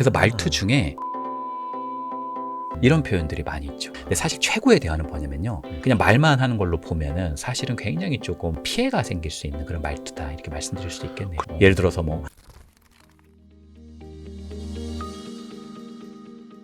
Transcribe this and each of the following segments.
그래서 말투 중에 이런 표현들이 많이 있죠. 근데 사실 최고의 대화는 뭐냐면요, 그냥 말만 하는 걸로 보면은 사실은 굉장히 조금 피해가 생길 수 있는 그런 말투다, 이렇게 말씀드릴 수도 있겠네요. 예를 들어서 뭐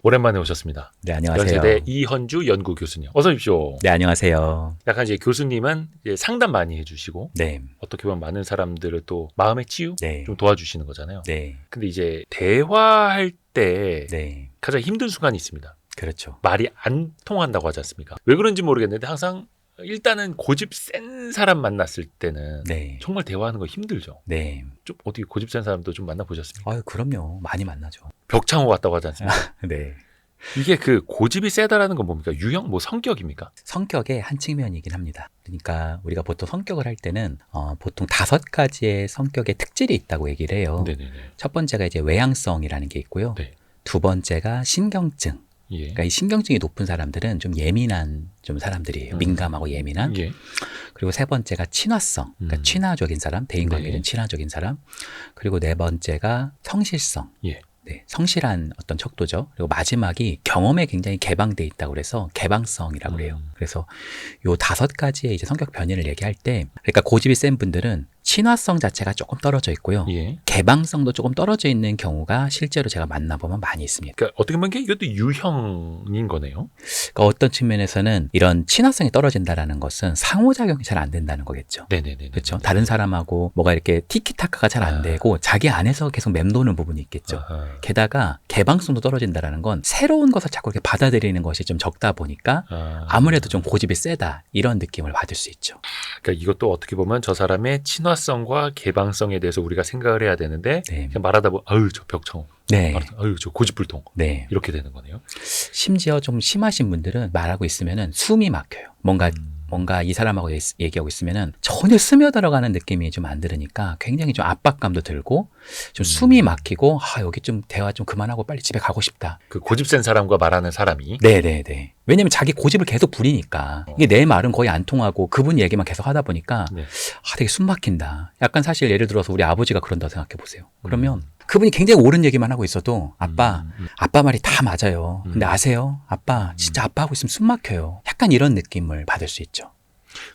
오랜만에 오셨습니다. 네, 안녕하세요. 연세대 이헌주 연구 교수님, 어서 오십시오. 네, 안녕하세요. 약간 이제 교수님은 이제 상담 많이 해주시고 네, 어떻게 보면 많은 사람들을 또 마음의 치유 네, 좀 도와주시는 거잖아요. 네, 근데 이제 대화할 때 네, 가장 힘든 순간이 있습니다. 그렇죠. 말이 안 통한다고 하지 않습니까? 왜 그런지 모르겠는데 항상 일단은 고집 센 사람 만났을 때는 네, 정말 대화하는 거 힘들죠. 네. 좀 어떻게 고집 센 사람도 좀 만나보셨습니까? 아유, 그럼요. 많이 만나죠. 벽창호 같다고 하지 않습니까? 네. 이게 그 고집이 세다라는 건 뭡니까? 유형 뭐 성격입니까? 성격의 한 측면이긴 합니다. 그러니까 우리가 보통 성격을 할 때는 보통 5가지의 성격의 특질이 있다고 얘기를 해요. 네네네. 첫 번째가 이제 외향성이라는 게 있고요. 네. 두 번째가 신경증. 예. 그러니까 이 신경증이 높은 사람들은 좀 예민한 좀 사람들이에요. 민감하고 예민한. 예. 그리고 세 번째가 친화성. 그러니까 친화적인 사람, 대인관계는 네. 친화적인 사람. 그리고 네 번째가 성실성. 예. 네, 성실한 어떤 척도죠. 그리고 마지막이 경험에 굉장히 개방돼 있다고 그래서 개방성이라고 그래요. 그래서 요 5가지의 이제 성격 변이를 얘기할 때, 그러니까 고집이 센 분들은 친화성 자체가 조금 떨어져 있고요. 예. 개방성도 조금 떨어져 있는 경우가 실제로 제가 만나보면 많이 있습니다. 그러니까 어떻게 보면 이것도 유형인 거네요. 그러니까 어떤 측면에서는 이런 친화성이 떨어진다라는 것은 상호작용이 잘 안 된다는 거겠죠. 네네네. 그렇죠. 다른 사람하고 뭐가 이렇게 티키타카가 잘 안 되고 자기 안에서 계속 맴도는 부분이 있겠죠. 게다가 개방성도 떨어진다라는 건 새로운 것을 자꾸 이렇게 받아들이는 것이 좀 적다 보니까 아무래도 좀 고집이 세다, 이런 느낌을 받을 수 있죠. 그러니까 이것도 어떻게 보면 저 사람의 친화성과 개방성에 대해서 우리가 생각을 해야 되는데 네. 그냥 말하다 보면 아유 저 벽창호, 네. 아유 저 고집불통 네. 이렇게 되는 거네요. 심지어 좀 심하신 분들은 말하고 있으면은 숨이 막혀요. 뭔가 이 사람하고 얘기하고 있으면은 전혀 스며들어가는 느낌이 좀 안 들으니까 굉장히 좀 압박감도 들고 좀 숨이 막히고, 여기 좀 대화 좀 그만하고 빨리 집에 가고 싶다. 그 고집 센 사람과 말하는 사람이 네네네. 왜냐면 자기 고집을 계속 부리니까 이게 내 말은 거의 안 통하고 그분 얘기만 계속 하다 보니까 네. 되게 숨 막힌다. 약간 사실 예를 들어서 우리 아버지가 그런다고 생각해 보세요. 그러면 그분이 굉장히 옳은 얘기만 하고 있어도 아빠 말이 다 맞아요. 근데 아세요? 아빠 진짜 아빠 하고 있으면 숨 막혀요. 약간 이런 느낌을 받을 수 있죠.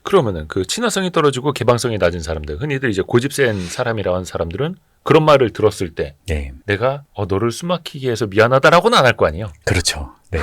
그러면은 그 친화성이 떨어지고 개방성이 낮은 사람들, 흔히들 이제 고집 센 사람이라고 하는 사람들은 그런 말을 들었을 때 네. 내가 너를 숨 막히게 해서 미안하다라고는 안 할 거 아니에요. 그렇죠. 네.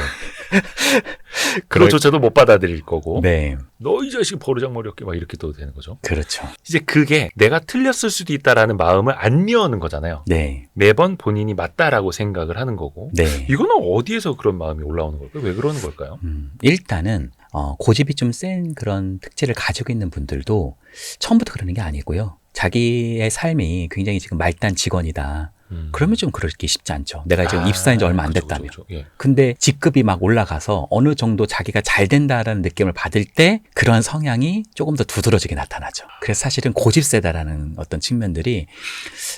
그것조차도 못 받아들일 거고 네. 너 이 자식 버르장머리 없게 막 이렇게 또 되는 거죠. 그렇죠. 이제 그게 내가 틀렸을 수도 있다라는 마음을 안 여는 거잖아요. 네. 매번 본인이 맞다라고 생각을 하는 거고. 네. 이거는 어디에서 그런 마음이 올라오는 걸까요? 왜 그러는 걸까요? 일단은 고집이 좀 센 그런 특질을 가지고 있는 분들도 처음부터 그러는 게 아니고요. 자기의 삶이 굉장히 지금 말단 직원이다. 그러면 좀 그러기 쉽지 않죠. 내가 지금 입사한 지 얼마 안 됐다면. 그렇죠. 예. 근데 직급이 막 올라가서 어느 정도 자기가 잘 된다라는 느낌을 받을 때 그러한 성향이 조금 더 두드러지게 나타나죠. 그래서 사실은 고집 세다라는 어떤 측면들이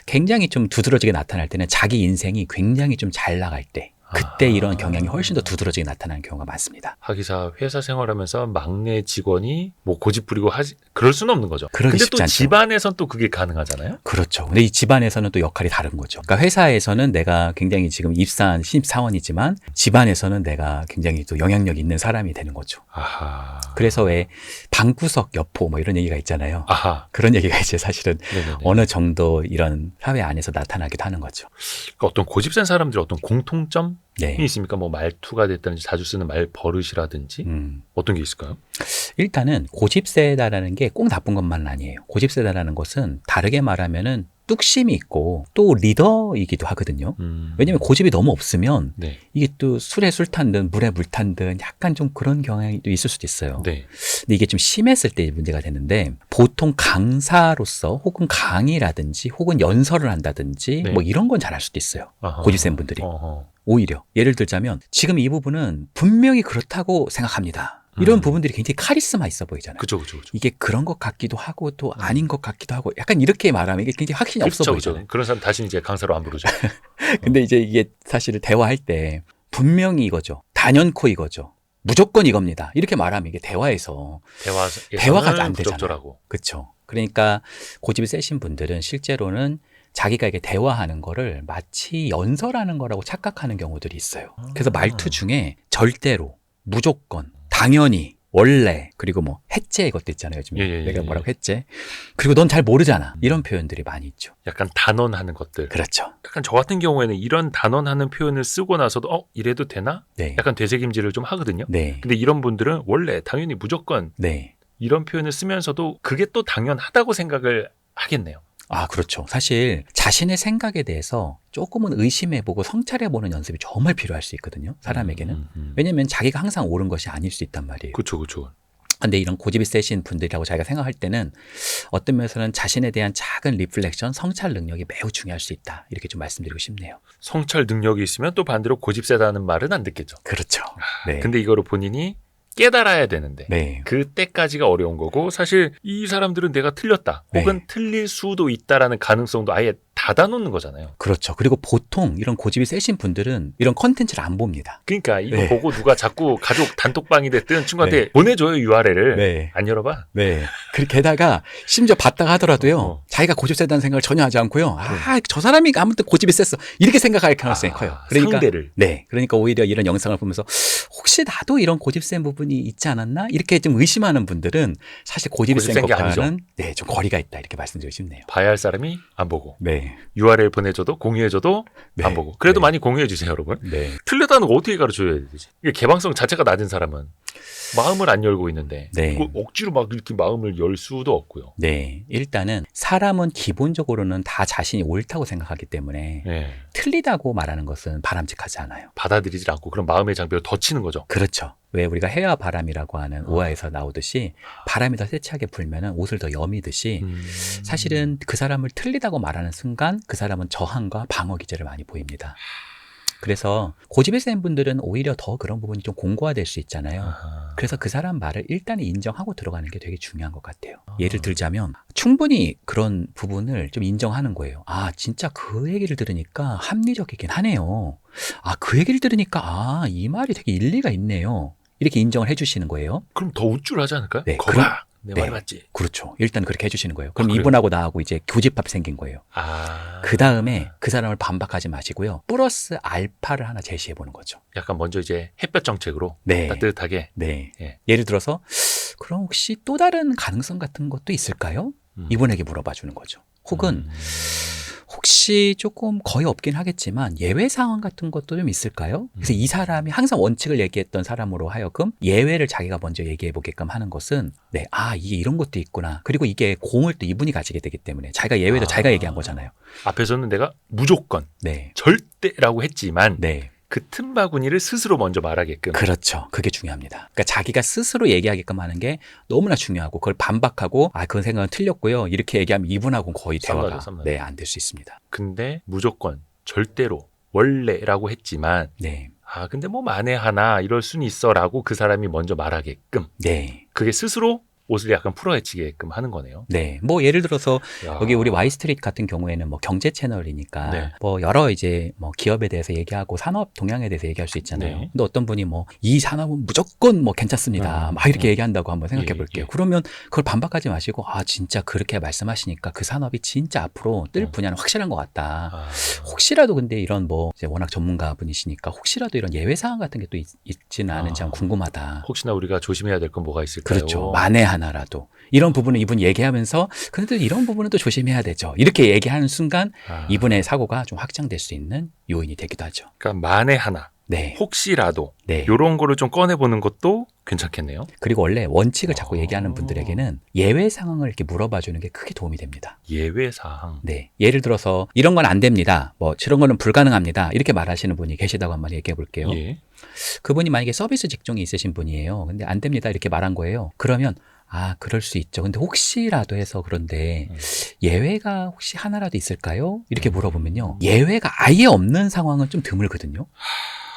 굉장히 좀 두드러지게 나타날 때는 자기 인생이 굉장히 좀 잘 나갈 때, 그때 이런 경향이 훨씬 더 두드러지게 나타나는 경우가 많습니다. 하기사 회사 생활하면서 막내 직원이 뭐 고집 부리고 그럴 수는 없는 거죠. 그러기 근데 쉽지 또 않죠. 집안에선 또 그게 가능하잖아요. 그렇죠. 근데 이 집안에서는 또 역할이 다른 거죠. 그러니까 회사에서는 내가 굉장히 지금 입사한 신입사원이지만 집안에서는 내가 굉장히 또 영향력 있는 사람이 되는 거죠. 아하. 그래서 왜 방구석 여포 뭐 이런 얘기가 있잖아요. 아하. 그런 얘기가 이제 사실은 네네네. 어느 정도 이런 사회 안에서 나타나기도 하는 거죠. 그러니까 어떤 고집 센 사람들의 어떤 공통점이 네. 있습니까? 뭐 말투가 됐다든지 자주 쓰는 말 버릇이라든지 어떤 게 있을까요? 일단은 고집 세다라는 게 꼭 나쁜 것만은 아니에요. 고집 세다라는 것은 다르게 말하면은 뚝심이 있고 또 리더이기도 하거든요. 왜냐면 고집이 너무 없으면 네. 이게 또 술에 술 탄 듯 물에 물 탄 듯 약간 좀 그런 경향이 또 있을 수도 있어요. 네. 근데 이게 좀 심했을 때 문제가 되는데, 보통 강사로서 혹은 강의라든지 혹은 연설을 한다든지 네. 뭐 이런 건 잘할 수도 있어요. 아하. 고집 센 분들이. 오히려 예를 들자면 지금 이 부분은 분명히 그렇다고 생각합니다. 이런 부분들이 굉장히 카리스마 있어 보이잖아요. 그죠. 이게 그런 것 같기도 하고 또 아닌 것 같기도 하고 약간 이렇게 말하면 이게 굉장히 확신이 없어 보이잖아요. 그런 사람 다시 이제 강사로 안 부르죠. 근데 이제 이게 사실 대화할 때 분명히 이거죠. 단연코 이거죠. 무조건 이겁니다. 이렇게 말하면 이게 대화가 안 되잖아요. 부적절하고. 그렇죠. 그러니까 고집이 세신 분들은 실제로는 자기가 이게 대화하는 거를 마치 연설하는 거라고 착각하는 경우들이 있어요. 그래서 말투 중에 절대로, 무조건, 당연히, 원래, 그리고 뭐 해째 이것도 있잖아요. 요즘 내가 뭐라고 했지? 그리고 넌 잘 모르잖아. 이런 표현들이 많이 있죠. 약간 단언하는 것들. 그렇죠. 약간 저 같은 경우에는 이런 단언하는 표현을 쓰고 나서도 이래도 되나? 네. 약간 되새김질을 좀 하거든요. 네. 근데 이런 분들은 원래 당연히 무조건 네. 이런 표현을 쓰면서도 그게 또 당연하다고 생각을 하겠네요. 아, 그렇죠. 사실 자신의 생각에 대해서 조금은 의심해보고 성찰해보는 연습이 정말 필요할 수 있거든요. 사람에게는. 왜냐면 자기가 항상 옳은 것이 아닐 수 있단 말이에요. 그렇죠. 근데 이런 고집이 세신 분들이라고 자기가 생각할 때는 어떤 면에서는 자신에 대한 작은 리플렉션, 성찰 능력이 매우 중요할 수 있다. 이렇게 좀 말씀드리고 싶네요. 성찰 능력이 있으면 또 반대로 고집 세다는 말은 안 듣겠죠. 그렇죠. 네. 근데 이거를 본인이 깨달아야 되는데 네. 그때까지가 어려운 거고 사실 이 사람들은 내가 틀렸다 혹은 네. 틀릴 수도 있다라는 가능성도 아예 닫아놓는 거잖아요. 그렇죠. 그리고 보통 이런 고집이 세신 분들은 이런 컨텐츠를 안 봅니다. 그러니까 이거 네. 보고 누가 자꾸 가족 단톡방이 됐든 친구한테 네. 보내줘요 URL을. 네. 안 열어봐. 네. 게다가 심지어 봤다가 하더라도요. 어. 자기가 고집 세다는 생각을 전혀 하지 않고요. 저 사람이 아무튼 고집이 셌어. 이렇게 생각할 가능성이 커요. 그러니까 상대를. 네. 그러니까 오히려 이런 영상을 보면서 혹시 나도 이런 고집 센 부분이 있지 않았나? 이렇게 좀 의심하는 분들은 사실 고집이 센 게 아니죠. 것과는 네, 좀 거리가 있다. 이렇게 말씀드리고 싶네요. 봐야 할 사람이 안 보고 네. URL 보내줘도 공유해줘도 네. 안 보고 그래도 네. 많이 공유해주세요 여러분. 네. 틀렸다는 거 어떻게 가르쳐줘야 되지? 이게 개방성 자체가 낮은 사람은 마음을 안 열고 있는데 네. 이거 억지로 막 이렇게 마음을 열 수도 없고요. 네. 일단은 사람은 기본적으로는 다 자신이 옳다고 생각하기 때문에 네. 틀리다고 말하는 것은 바람직하지 않아요. 받아들이질 않고 그런 마음의 장벽을 더 치는 거죠. 그렇죠. 왜 우리가 해와 바람이라고 하는 오화에서 나오듯이 바람이 더 세차게 불면은 옷을 더 여미듯이 사실은 그 사람을 틀리다고 말하는 순간 그 사람은 저항과 방어 기제를 많이 보입니다. 그래서 고집이 센 분들은 오히려 더 그런 부분이 좀 공고화될 수 있잖아요. 아하. 그래서 그 사람 말을 일단 인정하고 들어가는 게 되게 중요한 것 같아요. 예를 들자면 충분히 그런 부분을 좀 인정하는 거예요. 아, 진짜 그 얘기를 들으니까 합리적이긴 하네요. 아, 그 얘기를 들으니까 이 말이 되게 일리가 있네요. 이렇게 인정을 해주시는 거예요. 그럼 더 우쭐하지 않을까요? 네, 거봐. 내 네. 말이 맞지. 그렇죠. 일단 그렇게 해주시는 거예요. 그럼 그래요? 이분하고 나하고 이제 교집합 생긴 거예요. 그 다음에 그 사람을 반박하지 마시고요. 플러스 알파를 하나 제시해 보는 거죠. 약간 먼저 이제 햇볕 정책으로 네. 따뜻하게. 네. 예. 예를 들어서 그럼 혹시 또 다른 가능성 같은 것도 있을까요? 이분에게 물어봐 주는 거죠. 혹은 혹시 조금 거의 없긴 하겠지만 예외 상황 같은 것도 좀 있을까요? 그래서 이 사람이 항상 원칙을 얘기했던 사람으로 하여금 예외를 자기가 먼저 얘기해 보게끔 하는 것은 네, 아, 이게 이런 것도 있구나. 그리고 이게 공을 또 이분이 가지게 되기 때문에 자기가 예외도 자기가 얘기한 거잖아요. 앞에서는 내가 무조건 네. 절대라고 했지만 네. 그 틈바구니를 스스로 먼저 말하게끔. 그렇죠. 그게 중요합니다. 그러니까 자기가 스스로 얘기하게끔 하는 게 너무나 중요하고 그걸 반박하고 아, 그 생각은 틀렸고요. 이렇게 얘기하면 이분하고는 거의 대화가 쌈나죠. 네, 안 될 수 있습니다. 근데 무조건 절대로 원래라고 했지만 네. 근데 뭐 만에 하나 이럴 순 있어라고 그 사람이 먼저 말하게끔. 네. 그게 스스로 옷을 약간 풀어헤치게끔 하는 거네요. 네. 뭐 예를 들어서 야. 여기 우리 와이스트리트 같은 경우에는 뭐 경제 채널이니까 네. 뭐 여러 이제 뭐 기업에 대해서 얘기하고 산업 동향에 대해서 얘기할 수 있잖아요. 네. 근데 어떤 분이 뭐 이 산업은 무조건 뭐 괜찮습니다. 막 이렇게 얘기한다고 한번 생각해 볼게요. 예. 그러면 그걸 반박하지 마시고 아, 진짜 그렇게 말씀하시니까 그 산업이 진짜 앞으로 뜰 분야는 확실한 것 같다. 혹시라도 근데 이런 뭐 이제 워낙 전문가 분이시니까 혹시라도 이런 예외 사항 같은 게 또 있지는 않은지 한 궁금하다. 혹시나 우리가 조심해야 될 건 뭐가 있을까요? 그렇죠. 만에 하나라도. 이런 부분은 이분 얘기하면서 근데 또 이런 부분은 또 조심해야 되죠. 이렇게 얘기하는 순간 이분의 사고가 좀 확장될 수 있는 요인이 되기도 하죠. 그러니까 만에 하나, 네. 혹시라도 네. 이런 거를 좀 꺼내보는 것도 괜찮겠네요. 그리고 원래 원칙을 자꾸 얘기하는 분들에게는 예외 상황을 이렇게 물어봐 주는 게 크게 도움이 됩니다. 예외 사항. 네. 예를 들어서 이런 건 안 됩니다. 뭐 이런 거는 불가능합니다. 이렇게 말하시는 분이 계시다고 한번 얘기해 볼게요. 예. 그분이 만약에 서비스 직종이 있으신 분이에요. 근데 안 됩니다. 이렇게 말한 거예요. 그러면 아, 그럴 수 있죠. 근데 혹시라도 해서 그런데 예외가 혹시 하나라도 있을까요? 이렇게 물어보면요. 예외가 아예 없는 상황은 좀 드물거든요.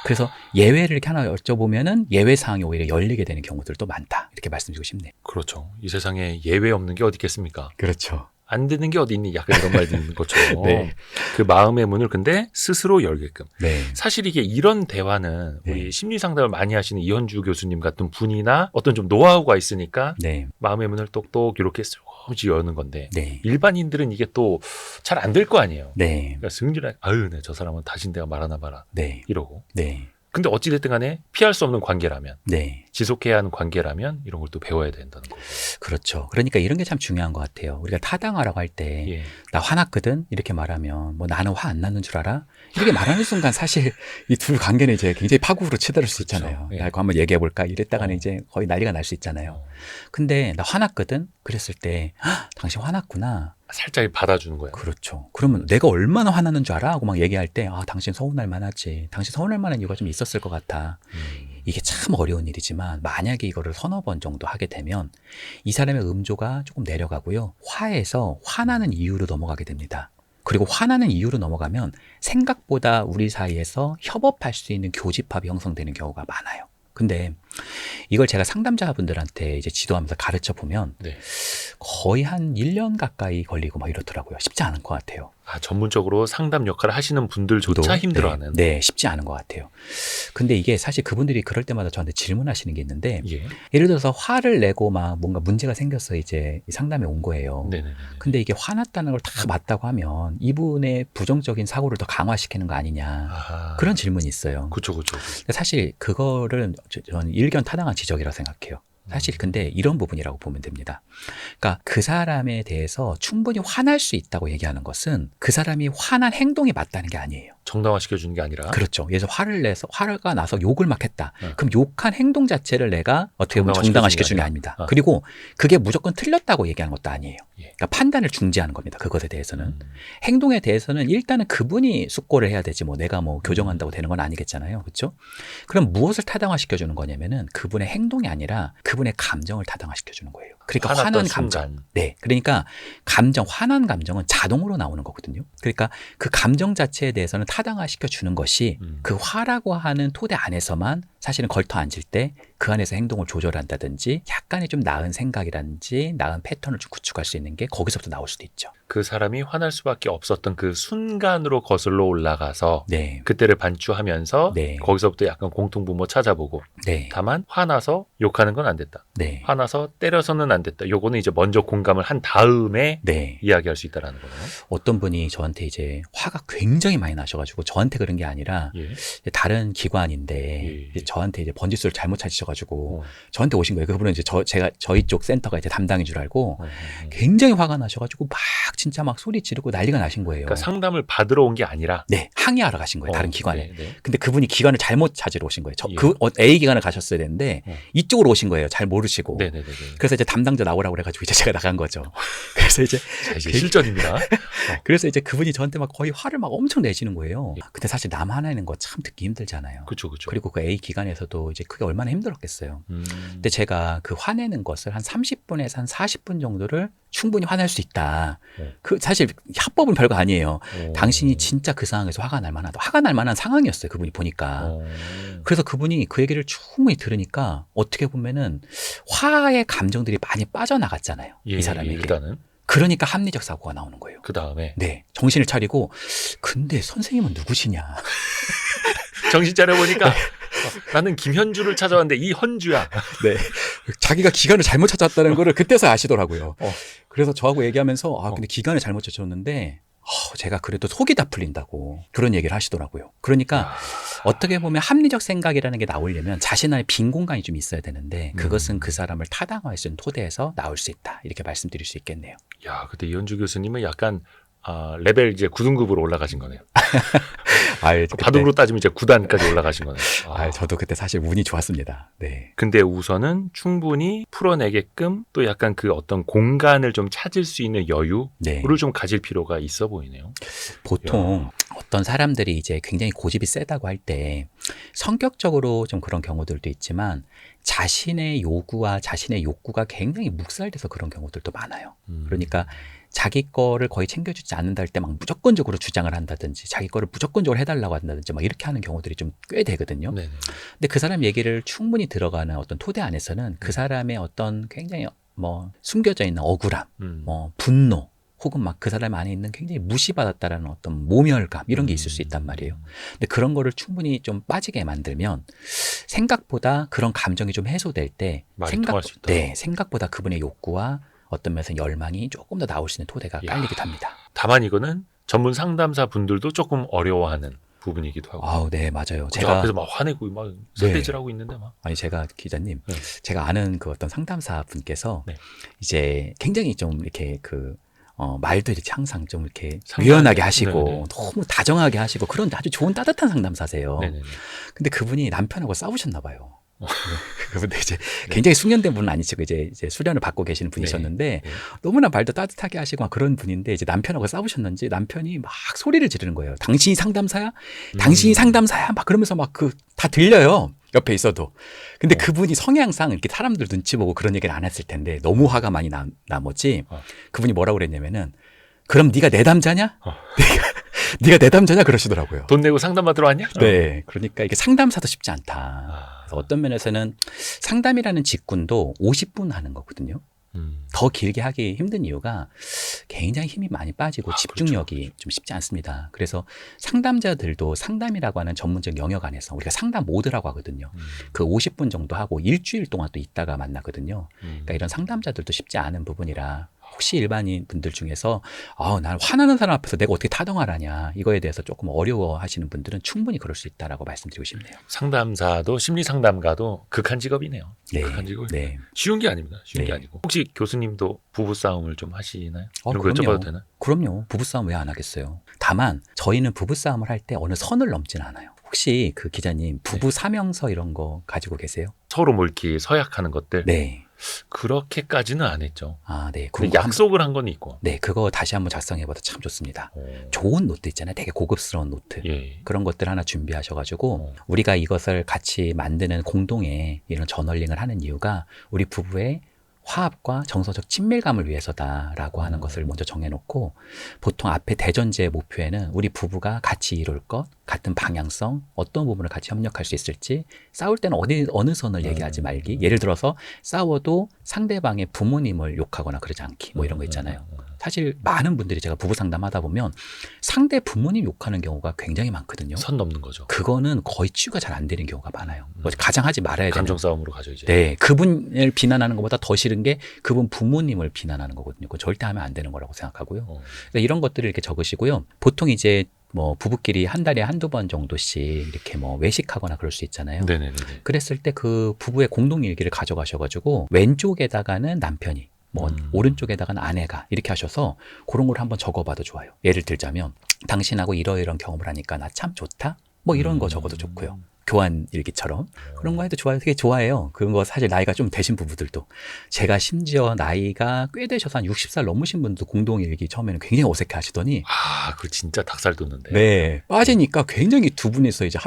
그래서 예외를 이렇게 하나 여쭤보면은 예외 사항이 오히려 열리게 되는 경우들도 많다. 이렇게 말씀드리고 싶네요. 그렇죠. 이 세상에 예외 없는 게 어디 있겠습니까? 그렇죠. 안 되는 게 어디 있니? 약간 이런 말 듣는 것처럼. 네. 그 마음의 문을 근데 스스로 열게끔. 네. 사실 이게 이런 대화는 네. 우리 심리 상담을 많이 하시는 이현주 교수님 같은 분이나 어떤 좀 노하우가 있으니까 네. 마음의 문을 똑똑 이렇게 쏙 여는 건데 네. 일반인들은 이게 또 잘 안 될 거 아니에요. 네. 그러니까 승진할 아유, 네, 저 사람은 다신 내가 말하나 봐라 네. 이러고. 네. 근데 어찌됐든 간에 피할 수 없는 관계라면 네. 지속해야 하는 관계라면 이런 걸 또 배워야 된다는 거고. 그렇죠. 그러니까 이런 게 참 중요한 것 같아요. 우리가 타당하라고 할 때, 예. 나 화났거든? 이렇게 말하면, 뭐 나는 화 안 나는 줄 알아? 이렇게 말하는 순간 사실 이 둘 관계는 이제 굉장히 파국으로 치달을 수 그렇죠. 있잖아요. 예. 야, 이거 한번 얘기해볼까? 이랬다가는 어. 이제 거의 난리가 날 수 있잖아요. 어. 근데 나 화났거든? 그랬을 때, "헉, 당신 화났구나. 살짝 받아주는 거예요. 그렇죠. 그러면 내가 얼마나 화나는 줄 알아? 하고 막 얘기할 때, 아, 당신 서운할 만하지. 당신 서운할 만한 이유가 좀 있었을 것 같아. 이게 참 어려운 일이지만 만약에 이거를 서너 번 정도 하게 되면 이 사람의 음조가 조금 내려가고요. 화에서 화나는 이유로 넘어가게 됩니다. 그리고 화나는 이유로 넘어가면 생각보다 우리 사이에서 협업할 수 있는 교집합이 형성되는 경우가 많아요. 근데 이걸 제가 상담자분들한테 이제 지도하면서 가르쳐 보면 네. 거의 한 1년 가까이 걸리고 막 이렇더라고요. 쉽지 않은 것 같아요. 아, 전문적으로 상담 역할을 하시는 분들조차 힘들어하는. 네, 쉽지 않은 것 같아요. 근데 이게 사실 그분들이 그럴 때마다 저한테 질문하시는 게 있는데 예. 예를 들어서 화를 내고 막 뭔가 문제가 생겨서 이제 상담에 온 거예요. 네네네. 근데 이게 화났다는 걸 다 맞다고 하면 이분의 부정적인 사고를 더 강화시키는 거 아니냐. 아하. 그런 질문이 있어요. 그쵸. 근데 사실 그거를 저는 일견 타당한 지적이라고 생각해요. 사실 근데 이런 부분이라고 보면 됩니다. 그러니까 그 사람에 대해서 충분히 화날 수 있다고 얘기하는 것은 그 사람이 화난 행동이 맞다는 게 아니에요. 정당화시켜주는 게 아니라. 그렇죠. 예를 들어서 화가 나서 욕을 막 했다. 네. 그럼 욕한 행동 자체를 내가 어떻게 보면 정당화시켜주는 게 아닙니다. 아. 그리고 그게 무조건 틀렸다고 얘기하는 것도 아니에요. 예. 그러니까 판단을 중지하는 겁니다. 그것에 대해서는. 음. 행동에 대해서는 일단은 그분이 숙고를 해야 되지 뭐 내가 뭐 교정한다고 되는 건 아니겠잖아요. 그렇죠? 그럼 무엇을 타당화시켜주는 거냐면은 그분의 행동이 아니라 그분의 감정을 타당화시켜주는 거예요. 그러니까 화났던 화난 감정. 순간. 네. 그러니까 화난 감정은 자동으로 나오는 거거든요. 그러니까 그 감정 자체에 대해서는 타당화시켜 주는 것이 그 화라고 하는 토대 안에서만 사실은 걸터 앉을 때 그 안에서 행동을 조절한다든지 약간의 좀 나은 생각이라든지 나은 패턴을 좀 구축할 수 있는 게 거기서부터 나올 수도 있죠. 그 사람이 화날 수밖에 없었던 그 순간으로 거슬러 올라가서 네. 그때를 반추하면서 네. 거기서부터 약간 공통분모 찾아보고 네. 다만 화나서 욕하는 건 안 됐다. 네. 화나서 때려서는 안 됐다. 요거는 이제 먼저 공감을 한 다음에 네. 이야기할 수 있다라는 거네요. 어떤 분이 저한테 이제 화가 굉장히 많이 나셔가지고 저한테 그런 게 아니라 예. 다른 기관인데 예. 이제 저한테 이제 번지수를 잘못 찾으셔가지고 어. 저한테 오신 거예요. 그분은 이제 저희 쪽 센터가 이제 담당인 줄 알고 어. 굉장히 화가 나셔가지고 막 진짜 막 소리 지르고 난리가 나신 거예요. 그러니까 상담을 받으러 온 게 아니라 네, 항의하러 가신 거예요. 다른 기관에. 네, 네. 근데 그분이 기관을 잘못 찾으러 오신 거예요. 예. A 기관을 가셨어야 되는데 이쪽으로 오신 거예요. 잘 모르시고. 네네네. 그래서 이제 담당자 나오라고 그래가지고 이제 제가 나간 거죠. 그래서 이제 자, 이제 실전입니다. 그래서 이제 그분이 저한테 막 거의 화를 막 엄청 내시는 거예요. 예. 근데 사실 남 화내는 거 참 듣기 힘들잖아요. 그렇죠. 그리고 그 A 기관에서도 이제 그게 얼마나 힘들었겠어요. 근데 제가 그 화내는 것을 한 30분에서 한 40분 정도를 충분히 화낼 수 있다. 그 사실 합법은 별거 아니에요. 당신이 진짜 그 상황에서 화가 날 만한 상황이었어요. 그분이 보니까. 그래서 그분이 그 얘기를 충분히 들으니까 어떻게 보면은 화의 감정들이 많이 빠져나갔잖아요. 예, 이 사람에게. 일단은 그러니까 합리적 사고가 나오는 거예요. 그 다음에 네. 정신을 차리고 근데 선생님은 누구시냐. 정신 차려 보니까 나는 김현주를 찾아왔는데 이 헌주야. 네. 자기가 기간을 잘못 찾았다는 거를 그때서 아시더라고요. 그래서 저하고 얘기하면서 근데 기간을 잘못 찾았는데 제가 그래도 속이 다 풀린다고 그런 얘기를 하시더라고요. 그러니까 어떻게 보면 합리적 생각이라는 게 나오려면 자신 안에 빈 공간이 좀 있어야 되는데 그것은 그 사람을 타당화할 수 있는 토대에서 나올 수 있다. 이렇게 말씀드릴 수 있겠네요. 야, 그때 이현주 교수님은 약간 레벨 이제 9등급으로 올라가신 거네요. 바둑으로 따지면 이제 9단까지 올라가신 거네요. 저도 그때 사실 운이 좋았습니다. 네. 근데 우선은 충분히 풀어내게끔 또 약간 그 어떤 공간을 좀 찾을 수 있는 여유를 네. 좀 가질 필요가 있어 보이네요. 보통 어떤 사람들이 이제 굉장히 고집이 세다고 할 때 성격적으로 좀 그런 경우들도 있지만 자신의 요구와 자신의 욕구가 굉장히 묵살돼서 그런 경우들도 많아요. 그러니까 자기 거를 거의 챙겨주지 않는다 할 때 막 무조건적으로 주장을 한다든지 자기 거를 무조건적으로 해달라고 한다든지 막 이렇게 하는 경우들이 좀 꽤 되거든요. 네네. 근데 그 사람 얘기를 충분히 들어가는 어떤 토대 안에서는 그 사람의 어떤 굉장히 뭐 숨겨져 있는 억울함, 뭐 분노 혹은 막 그 사람 안에 있는 굉장히 무시받았다라는 어떤 모멸감 이런 게 있을 수 있단 말이에요. 근데 그런 거를 충분히 좀 빠지게 만들면 생각보다 그런 감정이 좀 해소될 때 말이 통할 수 있다. 생각보다 그분의 욕구와 어떤 면에서 열망이 조금 더 나올 수 있는 토대가 야. 깔리기도 합니다. 다만 이거는 전문 상담사 분들도 조금 어려워하는 부분이기도 하고. 아우, 네, 맞아요. 제가 앞에서 막 화내고 막 삿대질하고 있는데 막. 아니, 제가 기자님, 네. 제가 아는 그 어떤 상담사 분께서 네. 이제 굉장히 좀 이렇게 말도 이렇게 항상 좀 이렇게 상담- 유연하게 하시고 네네. 너무 다정하게 하시고 그런 아주 좋은 따뜻한 상담사세요. 네네네. 근데 그분이 남편하고 싸우셨나 봐요. 그분도 이제 굉장히 숙련된 분은 아니시고 이제 수련을 받고 계시는 분이셨는데 네. 너무나 말도 따뜻하게 하시고 막 그런 분인데 이제 남편하고 싸우셨는지 남편이 막 소리를 지르는 거예요. 당신이 상담사야? 당신이 상담사야? 막 그러면서 막 다 들려요. 옆에 있어도. 근데 그분이 성향상 이렇게 사람들 눈치 보고 그런 얘기를 안 했을 텐데 너무 화가 많이 나머지 그분이 뭐라고 그랬냐면은 그럼 네가 내담자냐? 네가 내담자냐? 그러시더라고요. 돈 내고 상담 받으러 왔냐? 네. 그러니까 이게 상담사도 쉽지 않다. 아. 그래서 어떤 면에서는 상담이라는 직군도 50분 하는 거거든요. 더 길게 하기 힘든 이유가 굉장히 힘이 많이 빠지고 집중력이 그렇죠. 좀 쉽지 않습니다. 그래서 상담자들도 상담이라고 하는 전문적 영역 안에서 우리가 상담 모드라고 하거든요. 그 50분 정도 하고 일주일 동안 또 있다가 만나거든요. 그러니까 이런 상담자들도 쉽지 않은 부분이라 혹시 일반인 분들 중에서 난 화나는 사람 앞에서 내가 어떻게 타당을 하냐 이거에 대해서 조금 어려워하시는 분들은 충분히 그럴 수 있다라고 말씀드리고 싶네요. 상담사도 심리 상담가도 극한 직업이네요. 네. 극한 직업. 네. 쉬운 게 아닙니다. 쉬운 네. 게 아니고. 혹시 교수님도 부부 싸움을 좀 하시나요? 이런 거 그럼요. 여쭤봐도 되나? 그럼요. 부부싸움 왜 안 하겠어요. 다만 저희는 부부싸움을 할 때 어느 선을 넘지는 않아요. 혹시 그 기자님 부부 사명서 이런 거 가지고 계세요? 서로 뭐 이렇게 서약하는 것들. 네. 그렇게까지는 안 했죠. 네. 근데 그거 약속을 한 건 있고. 네, 그거 다시 한번 작성해봐도 참 좋습니다. 어. 좋은 노트 있잖아요. 되게 고급스러운 노트. 예. 그런 것들 하나 준비하셔가지고 어. 우리가 이것을 같이 만드는 공동의 이런 저널링을 하는 이유가 우리 부부의 화합과 정서적 친밀감을 위해서다라고 하는 것을 먼저 정해놓고 보통 앞에 대전제의 목표에는 우리 부부가 같이 이룰 것, 같은 방향성, 어떤 부분을 같이 협력할 수 있을지 싸울 때는 어느 선을 얘기하지 말기. 예를 들어서 싸워도 상대방의 부모님을 욕하거나 그러지 않기. 뭐 이런 거 있잖아요. 사실 많은 분들이 제가 부부 상담하다 보면 상대 부모님 욕하는 경우가 굉장히 많거든요. 선 넘는 거죠. 그거는 거의 치유가 잘 안 되는 경우가 많아요. 가장 하지 말아야 되는. 감정 싸움으로 가죠 이제. 네, 그분을 비난하는 것보다 더 싫은 게 그분 부모님을 비난하는 거거든요. 그거 절대 하면 안 되는 거라고 생각하고요. 그래서 이런 것들을 이렇게 적으시고요. 보통 이제 뭐 부부끼리 한 달에 한두 번 정도씩 이렇게 뭐 외식하거나 그럴 수 있잖아요. 네네네. 그랬을 때 그 부부의 공동 일기를 가져가셔가지고 왼쪽에다가는 남편이 뭐 오른쪽에다가는 아내가 이렇게 하셔서 그런 걸 한번 적어봐도 좋아요. 예를 들자면 당신하고 이러이러한 경험을 하니까 나 참 좋다. 뭐 이런 거 적어도 좋고요. 교환 일기처럼 그런 거 해도 좋아요. 되게 좋아해요. 그런 거 사실 나이가 좀 되신 부부들도 제가 심지어 나이가 꽤 되셔서 한 60살 넘으신 분도 공동 일기 처음에는 굉장히 어색해 하시더니 그거 진짜 닭살 돋는데. 네 빠지니까 굉장히 두 분이서 이제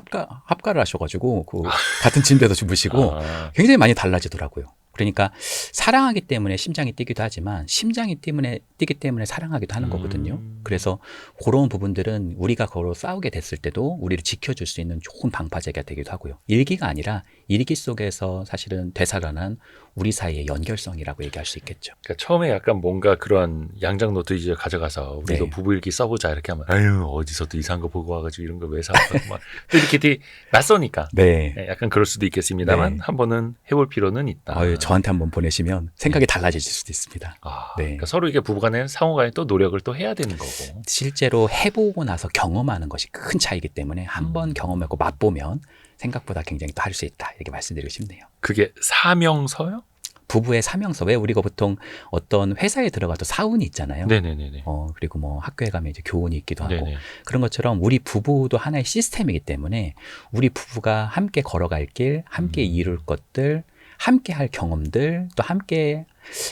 합가를 하셔가지고 그 같은 침대에서 주무시고 굉장히 많이 달라지더라고요. 그러니까 사랑하기 때문에 심장이 뛰기도 하지만 심장이 뛰기 때문에 사랑하기도 하는 거거든요. 그래서 그런 부분들은 우리가 거로 싸우게 됐을 때도 우리를 지켜줄 수 있는 좋은 방파제가 되기도 하고요. 일기가 아니라 일기 속에서 사실은 되살아난 우리 사이의 연결성이라고 얘기할 수 있겠죠. 그러니까 처음에 약간 뭔가 그런 양장 노트 이제 가져가서 우리도 네. 부부 일기 써보자 이렇게 하면 어디서 또 이상한 거 보고 와가지고 이런 거 왜 사고 막 또 이렇게 되게 낯서니까 네. 약간 그럴 수도 있겠습니다만 네. 한 번은 해볼 필요는 있다. 저한테 한번 보내시면 생각이 달라지실 수도 있습니다. 네. 그러니까 서로 이게 부부간에 상호간에 또 노력을 또 해야 되는 거고. 실제로 해보고 나서 경험하는 것이 큰 차이기 때문에 한번 경험하고 맛보면 생각보다 굉장히 또 할 수 있다 이렇게 말씀드리고 싶네요. 그게 사명서요? 부부의 사명서. 왜 우리가 보통 어떤 회사에 들어가도 사운이 있잖아요. 네네네네. 그리고 뭐 학교에 가면 이제 교훈이 있기도 하고 네네. 그런 것처럼 우리 부부도 하나의 시스템이기 때문에 우리 부부가 함께 걸어갈 길, 함께 이룰 것들, 함께 할 경험들, 또 함께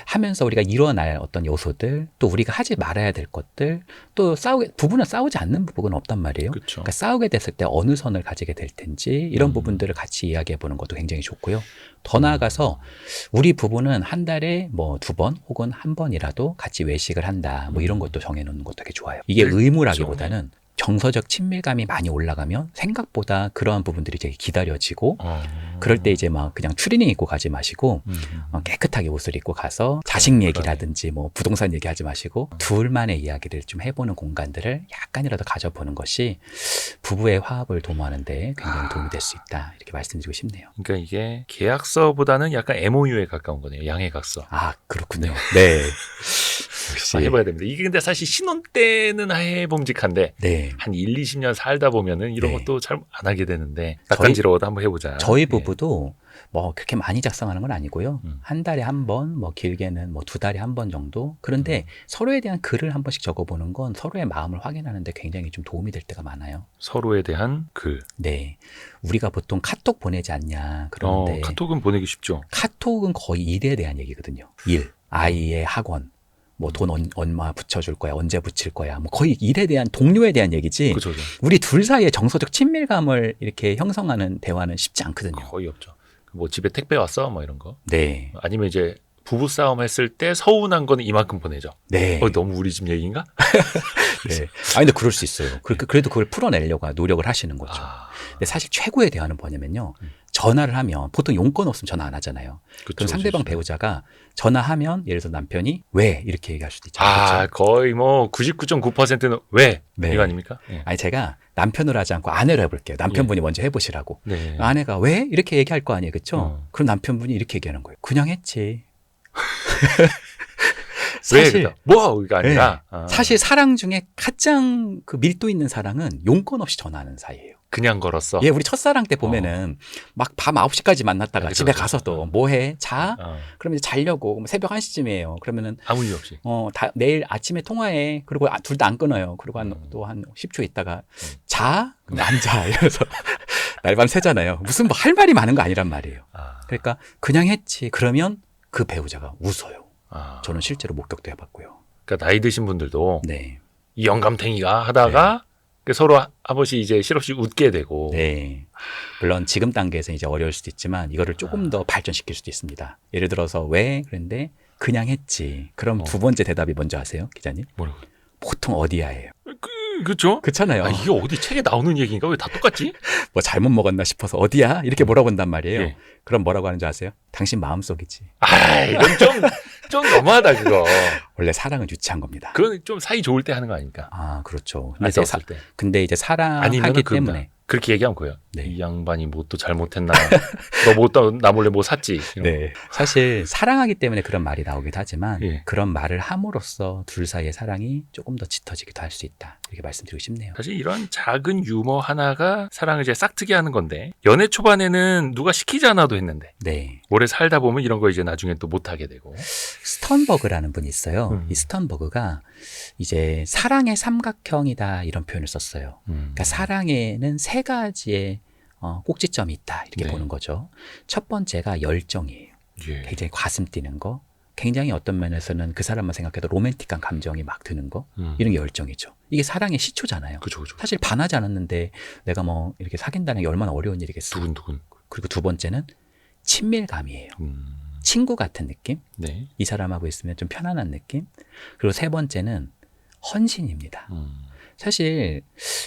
하면서 우리가 이뤄낼 어떤 요소들, 또 우리가 하지 말아야 될 것들, 또 부부는 싸우지 않는 부부는 없단 말이에요. 그렇죠. 그러니까 싸우게 됐을 때 어느 선을 가지게 될 텐지 이런 부분들을 같이 이야기해 보는 것도 굉장히 좋고요. 더 나아가서 우리 부부는 한 달에 뭐 2번 혹은 한 번이라도 같이 외식을 한다. 뭐 이런 것도 정해놓는 것도 되게 좋아요. 이게 의무라기보다는 정서적 친밀감이 많이 올라가면 생각보다 그러한 부분들이 이제 기다려지고 그럴 때 이제 막 그냥 추리닝 입고 가지 마시고 깨끗하게 옷을 입고 가서 자식 얘기라든지 뭐 부동산 얘기하지 마시고 둘만의 이야기를 좀 해보는 공간들을 약간이라도 가져보는 것이 부부의 화합을 도모하는 데 굉장히 도움이 될 수 있다. 이렇게 말씀드리고 싶네요. 그러니까 이게 계약서보다는 약간 MOU에 가까운 거네요. 양해각서. 아, 그렇군요. 네. 역시. 해봐야 됩니다. 이게 근데 사실 신혼 때는 해봄직한데 네. 한 1, 20년 살다 보면은 이런 네. 것도 잘 안 하게 되는데 낯간지러워도 한번 해보자. 저희 부부도 뭐 그렇게 많이 작성하는 건 아니고요. 음. 한 달에 한 번, 뭐 길게는 뭐 2달에 한 번 정도. 그런데 서로에 대한 글을 한 번씩 적어보는 건 서로의 마음을 확인하는데 굉장히 좀 도움이 될 때가 많아요. 서로에 대한 글. 네. 우리가 보통 카톡 보내지 않냐 그러는데 카톡은 보내기 쉽죠. 카톡은 거의 일에 대한 얘기거든요. 일, 아이의 학원, 뭐 돈 얼마 붙여줄 거야, 언제 붙일 거야, 뭐 거의 일에 대한 동료에 대한 얘기지. 그죠. 우리 둘 사이의 정서적 친밀감을 이렇게 형성하는 대화는 쉽지 않거든요. 거의 없죠. 뭐 집에 택배 왔어? 뭐 이런 거. 네. 아니면 이제 부부 싸움 했을 때 서운한 거는 이만큼 보내죠. 네. 너무 우리 집 얘기인가? 네. 아, 근데 그럴 수 있어요. 그래도 그걸 풀어내려고 노력을 하시는 거죠. 근데 사실 최고의 대화는 뭐냐면요. 전화를 하면 보통 용건 없으면 전화 안 하잖아요. 그럼 상대방 배우자가 전화하면 예를 들어서 남편이 왜 이렇게 얘기할 수도 있잖아요. 그렇죠? 거의 뭐 99.9%는 왜? 네. 이거 아닙니까? 네. 아니 제가 남편으로 하지 않고 아내로 해볼게요. 남편분이 먼저 해보시라고. 네. 아내가 왜 이렇게 얘기할 거 아니에요, 그렇죠? 그럼 남편분이 이렇게 얘기하는 거예요. 그냥 했지. 사실 뭐가 아니라 사실 사랑 중에 가장 그 밀도 있는 사랑은 용건 없이 전화하는 사이예요. 그냥 걸었어. 예, 우리 첫사랑 때 보면은 막 밤 9시까지 만났다가 그쵸, 집에 그쵸. 가서도 뭐 해? 자? 어. 그러면 이제 자려고 새벽 1시쯤이에요. 그러면은 아무 이유 없이. 내일 아침에 통화해. 그리고 둘 다 안 끊어요. 그리고 또 한 10초 있다가 자? 그럼 안 자. 이러면서 날밤 새잖아요. 무슨 뭐 할 말이 많은 거 아니란 말이에요. 그러니까 그냥 했지. 그러면 그 배우자가 웃어요. 저는 실제로 목격도 해봤고요. 그러니까 나이 드신 분들도 네. 이 영감탱이가 하다가 서로 한 번씩 이제 실없이 웃게 되고. 네. 물론 지금 단계에서 이제 어려울 수도 있지만 이거를 조금 더 발전시킬 수도 있습니다. 예를 들어서 왜? 그런데 그냥 했지. 그럼 두 번째 대답이 뭔지 아세요, 기자님? 뭐라고? 보통 어디야예요. 그렇죠? 그렇잖아요. 이게 어디 책에 나오는 얘기인가? 왜 다 똑같지? 뭐 잘못 먹었나 싶어서 어디야? 이렇게 물어본단 말이에요. 예. 그럼 뭐라고 하는지 아세요? 당신 마음속이지. 이건 좀 너무하다 그거. 원래 사랑은 유치한 겁니다. 그건 좀 사이 좋을 때 하는 거 아닙니까? 그렇죠. 근데 이제 사랑하기 때문에 그렇게 얘기하면 거예요. 네. 이 양반이 뭐 또 잘못했나? 나 몰래 뭐 샀지? 네. 사실 사랑하기 때문에 그런 말이 나오기도 하지만 예. 그런 말을 함으로써 둘 사이의 사랑이 조금 더 짙어지기도 할 수 있다. 이렇게 말씀드리고 싶네요. 사실 이런 작은 유머 하나가 사랑을 이제 싹트게 하는 건데 연애 초반에는 누가 시키지 않아도 했는데 네. 오래 살다 보면 이런 거 이제 나중에 또 못하게 되고. 스턴버그라는 분이 있어요. 이 스턴버그가 이제 사랑의 삼각형이다 이런 표현을 썼어요. 그러니까 사랑에는 3가지의 꼭지점이 있다 이렇게 보는 거죠. 첫 번째가 열정이에요. 굉장히 가슴 뛰는 거, 굉장히 어떤 면에서는 그 사람만 생각해도 로맨틱한 감정이 막 드는 거, 이런 게 열정이죠. 이게 사랑의 시초잖아요. 그쵸. 사실 반하지 않았는데 내가 뭐 이렇게 사귄다는 게 얼마나 어려운 일이겠어요. 두근두근. 그리고 두 번째는 친밀감이에요. 친구 같은 느낌? 네. 이 사람하고 있으면 좀 편안한 느낌? 그리고 세 번째는 헌신입니다. 사실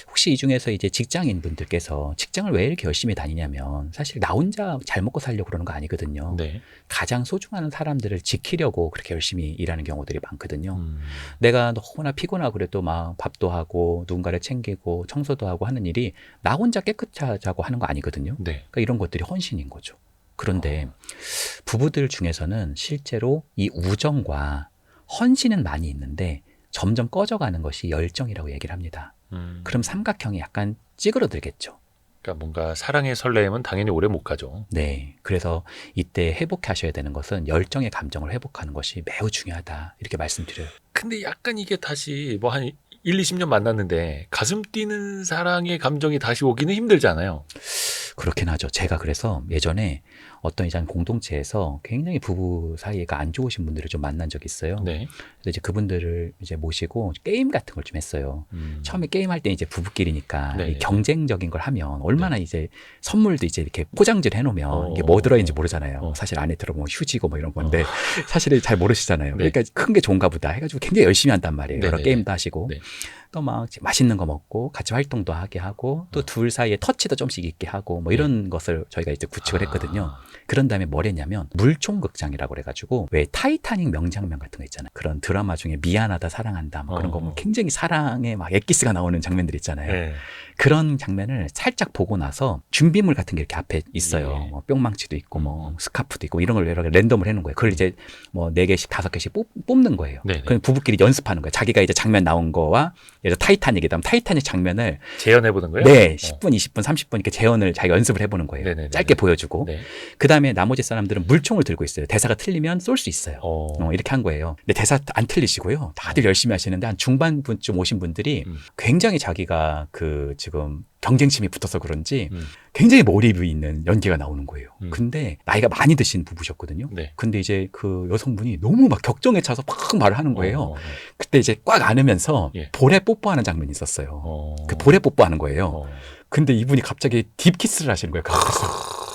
혹시 이 중에서 이제 직장인 분들께서 직장을 왜 이렇게 열심히 다니냐면 사실 나 혼자 잘 먹고 살려고 그러는 거 아니거든요. 네. 가장 소중한 사람들을 지키려고 그렇게 열심히 일하는 경우들이 많거든요. 내가 너무나 피곤하고 그래도 막 밥도 하고 누군가를 챙기고 청소도 하고 하는 일이 나 혼자 깨끗하자고 하는 거 아니거든요. 네. 그러니까 이런 것들이 헌신인 거죠. 그런데 부부들 중에서는 실제로 이 우정과 헌신은 많이 있는데 점점 꺼져가는 것이 열정이라고 얘기를 합니다. 그럼 삼각형이 약간 찌그러들겠죠. 그러니까 뭔가 사랑의 설렘은 당연히 오래 못 가죠. 네. 그래서 이때 회복하셔야 되는 것은 열정의 감정을 회복하는 것이 매우 중요하다. 이렇게 말씀드려요. 근데 약간 이게 다시 뭐 한 1, 20년 만났는데 가슴 뛰는 사랑의 감정이 다시 오기는 힘들잖아요. 그렇긴 하죠. 제가 그래서 예전에 어떤 이제 공동체에서 굉장히 부부 사이가 안 좋으신 분들을 좀 만난 적이 있어요. 네. 그래서 이제 그분들을 이제 모시고 게임 같은 걸 좀 했어요. 처음에 게임할 때 이제 부부끼리니까 네. 이 경쟁적인 걸 하면 얼마나 이제 선물도 이제 이렇게 포장지를 해놓으면 이게 뭐 들어있는지 모르잖아요. 사실 안에 들어보면 휴지고 뭐 이런 건데 사실은 잘 모르시잖아요. 네. 그러니까 큰 게 좋은가 보다 해가지고 굉장히 열심히 한단 말이에요. 여러 네네. 게임도 하시고. 네. 또 막 맛있는 거 먹고 같이 활동도 하게 하고 또 둘 사이에 터치도 좀씩 있게 하고 뭐 이런 것을 저희가 이제 구축을 했거든요. 그런 다음에 뭘 했냐면 물총극장이라고 그래가지고 왜 타이타닉 명장면 같은 거 있잖아요. 그런 드라마 중에 미안하다 사랑한다 뭐 그런 거 보면 굉장히 사랑에 막 엑기스가 나오는 장면들 있잖아요. 네. 그런 장면을 살짝 보고 나서 준비물 같은 게 이렇게 앞에 있어요. 예. 뭐 뿅망치도 있고 뭐 스카프도 있고 이런 걸 여러 개 랜덤을 해놓은 거예요. 그걸 이제 뭐 4개씩 5개씩 뽑는 거예요. 네네. 그럼 부부끼리 연습하는 거예요. 자기가 이제 장면 나온 거와 예를 들어 타이타닉이다. 타이타닉 장면을 재현해보는 거예요? 네, 10분, 20분, 30분 이렇게 재현을 자기가 연습을 해보는 거예요. 네네네네. 짧게 보여주고. 네. 그 다음에 나머지 사람들은 물총을 들고 있어요. 대사가 틀리면 쏠 수 있어요. 이렇게 한 거예요. 근데 대사 안 틀리시고요. 다들 열심히 하시는데 한 중반쯤 오신 분들이 굉장히 자기가 그 지금 경쟁심이 붙어서 그런지 굉장히 몰입이 있는 연기가 나오는 거예요. 근데 나이가 많이 드신 부부셨거든요. 네. 근데 이제 그 여성분이 너무 막 격정에 차서 막 말을 하는 거예요. 그때 이제 꽉 안으면서 예. 볼에 뽀뽀하는 장면이 있었어요. 그 볼에 뽀뽀하는 거예요. 근데 이분이 갑자기 딥키스를 하시는 거예요. 그 앞에서.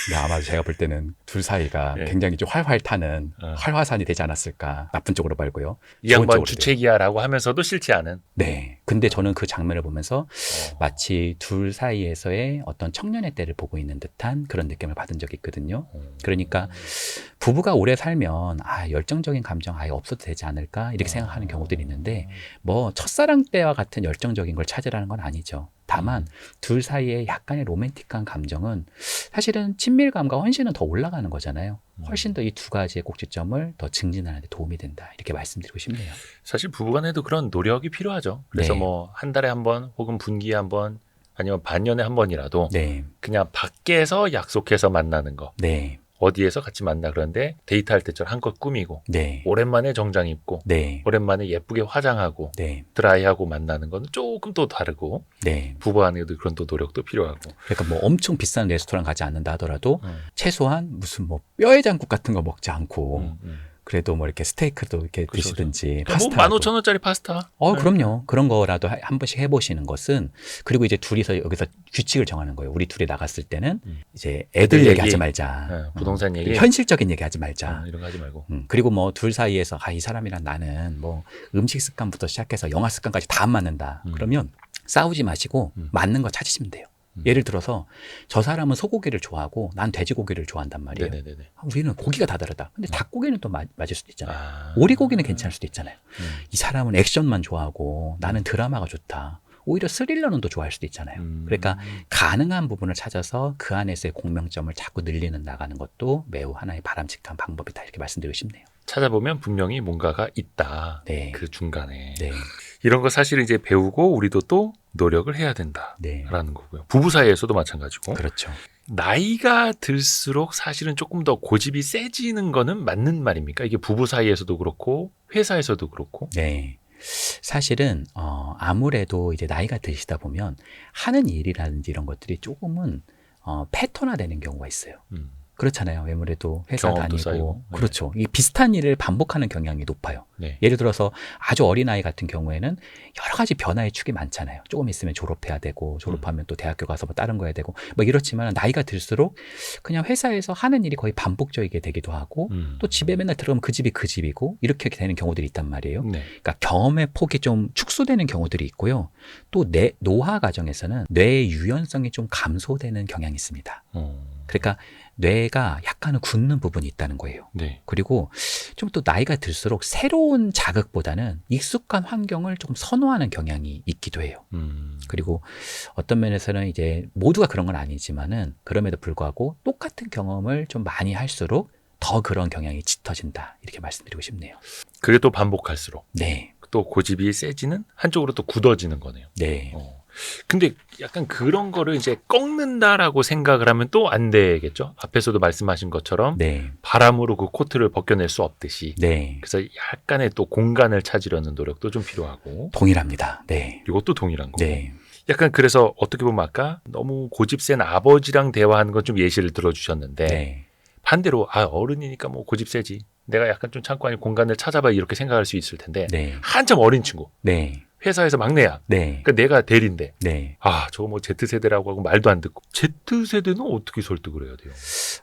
네, 아마 제가 볼 때는 둘 사이가 네. 굉장히 좀 활활 타는 활화산이 되지 않았을까. 나쁜 쪽으로 말고요. 이 좋은 양반 쪽으로 돼요. 주책이야라고 하면서도 싫지 않은. 네. 근데 저는 그 장면을 보면서 마치 둘 사이에서의 어떤 청년의 때를 보고 있는 듯한 그런 느낌을 받은 적이 있거든요. 그러니까 부부가 오래 살면 열정적인 감정 아예 없어도 되지 않을까 이렇게 생각하는 경우들이 있는데 뭐 첫사랑 때와 같은 열정적인 걸 찾으라는 건 아니죠. 다만 둘 사이에 약간의 로맨틱한 감정은 사실은 친밀감과 헌신은 더 올라가는 거잖아요. 훨씬 더 이 두 가지의 꼭지점을 더 증진하는 데 도움이 된다. 이렇게 말씀드리고 싶네요. 사실 부부간에도 그런 노력이 필요하죠. 그래서 네. 뭐 한 달에 한 번 혹은 분기에 한 번 아니면 반년에 한 번이라도 네. 그냥 밖에서 약속해서 만나는 거. 네. 어디에서 같이 만나 그런데 데이트할 때처럼 한껏 꾸미고 네. 오랜만에 정장 입고 네. 오랜만에 예쁘게 화장하고 네. 드라이하고 만나는 거는 조금 또 다르고 네. 부부 안에도 그런 또 노력도 필요하고. 그러니까 뭐 엄청 비싼 레스토랑 가지 않는다 하더라도 최소한 무슨 뭐 뼈해장국 같은 거 먹지 않고 그래도 뭐 이렇게 스테이크도 이렇게 그렇죠. 드시든지 뭐 파스타 15,000원짜리 파스타. 그럼요. 그런 거라도 한 번씩 해보시는 것은 그리고 이제 둘이서 여기서 규칙을 정하는 거예요. 우리 둘이 나갔을 때는 이제 애들 애들 얘기하지 얘기. 말자. 부동산 얘기. 현실적인 얘기하지 말자. 이런 거 하지 말고. 그리고 뭐 둘 사이에서 이 사람이랑 나는 뭐 음식 습관부터 시작해서 영화 습관까지 다 안 맞는다. 그러면 싸우지 마시고 맞는 거 찾으시면 돼요. 예를 들어서 저 사람은 소고기를 좋아하고 난 돼지고기를 좋아한단 말이에요. 네네네. 우리는 고기가 다 다르다. 근데 닭고기는 또 맞을 수도 있잖아요. 오리고기는 괜찮을 수도 있잖아요. 이 사람은 액션만 좋아하고 나는 드라마가 좋다. 오히려 스릴러는 또 좋아할 수도 있잖아요. 그러니까 가능한 부분을 찾아서 그 안에서의 공명점을 자꾸 늘리는 나가는 것도 매우 하나의 바람직한 방법이다. 이렇게 말씀드리고 싶네요. 찾아보면 분명히 뭔가가 있다. 네. 그 중간에. 네. 이런 거 사실 이제 배우고 우리도 또 노력을 해야 된다라는 네. 거고요. 부부 사이에서도 마찬가지고. 그렇죠. 나이가 들수록 사실은 조금 더 고집이 세지는 거는 맞는 말입니까? 이게 부부 사이에서도 그렇고 회사에서도 그렇고. 네. 사실은 아무래도 이제 나이가 드시다 보면 하는 일이라든지 이런 것들이 조금은 패턴화되는 경우가 있어요. 그렇잖아요. 아무래도 회사 경험도 다니고 쌓이고. 네. 그렇죠. 이 비슷한 일을 반복하는 경향이 높아요. 네. 예를 들어서 아주 어린아이 같은 경우에는 여러 가지 변화의 축이 많잖아요. 조금 있으면 졸업해야 되고 졸업하면 또 대학교 가서 뭐 다른 거 해야 되고 뭐 이렇지만 나이가 들수록 그냥 회사에서 하는 일이 거의 반복적이게 되기도 하고 또 집에 맨날 들어가면 그 집이 그 집이고 이렇게 되는 경우들이 있단 말이에요. 네. 그러니까 경험의 폭이 좀 축소되는 경우들이 있고요. 또 노화 과정에서는 뇌의 유연성이 좀 감소되는 경향이 있습니다. 그러니까 뇌가 약간은 굳는 부분이 있다는 거예요. 네. 그리고 좀 또 나이가 들수록 새로운 자극보다는 익숙한 환경을 조금 선호하는 경향이 있기도 해요. 그리고 어떤 면에서는 이제 모두가 그런 건 아니지만은 그럼에도 불구하고 똑같은 경험을 좀 많이 할수록 더 그런 경향이 짙어진다. 이렇게 말씀드리고 싶네요. 그게 또 반복할수록 네. 또 고집이 세지는 한쪽으로 또 굳어지는 거네요. 네. 근데 약간 그런 거를 이제 꺾는다라고 생각을 하면 또 안 되겠죠? 앞에서도 말씀하신 것처럼 네. 바람으로 그 코트를 벗겨낼 수 없듯이. 네. 그래서 약간의 또 공간을 찾으려는 노력도 좀 필요하고. 동일합니다. 네. 이것도 동일한 거고. 네. 약간 그래서 어떻게 보면 아까 너무 고집 센 아버지랑 대화하는 건 좀 예시를 들어주셨는데 네. 반대로 어른이니까 뭐 고집 세지. 내가 약간 좀 참고 아니 공간을 찾아봐 이렇게 생각할 수 있을 텐데 네. 한참 어린 친구. 네. 회사에서 막내야. 네. 그러니까 내가 대리인데 네. 저거 뭐 Z세대라고 하고 말도 안 듣고 Z세대는 어떻게 설득을 해야 돼요?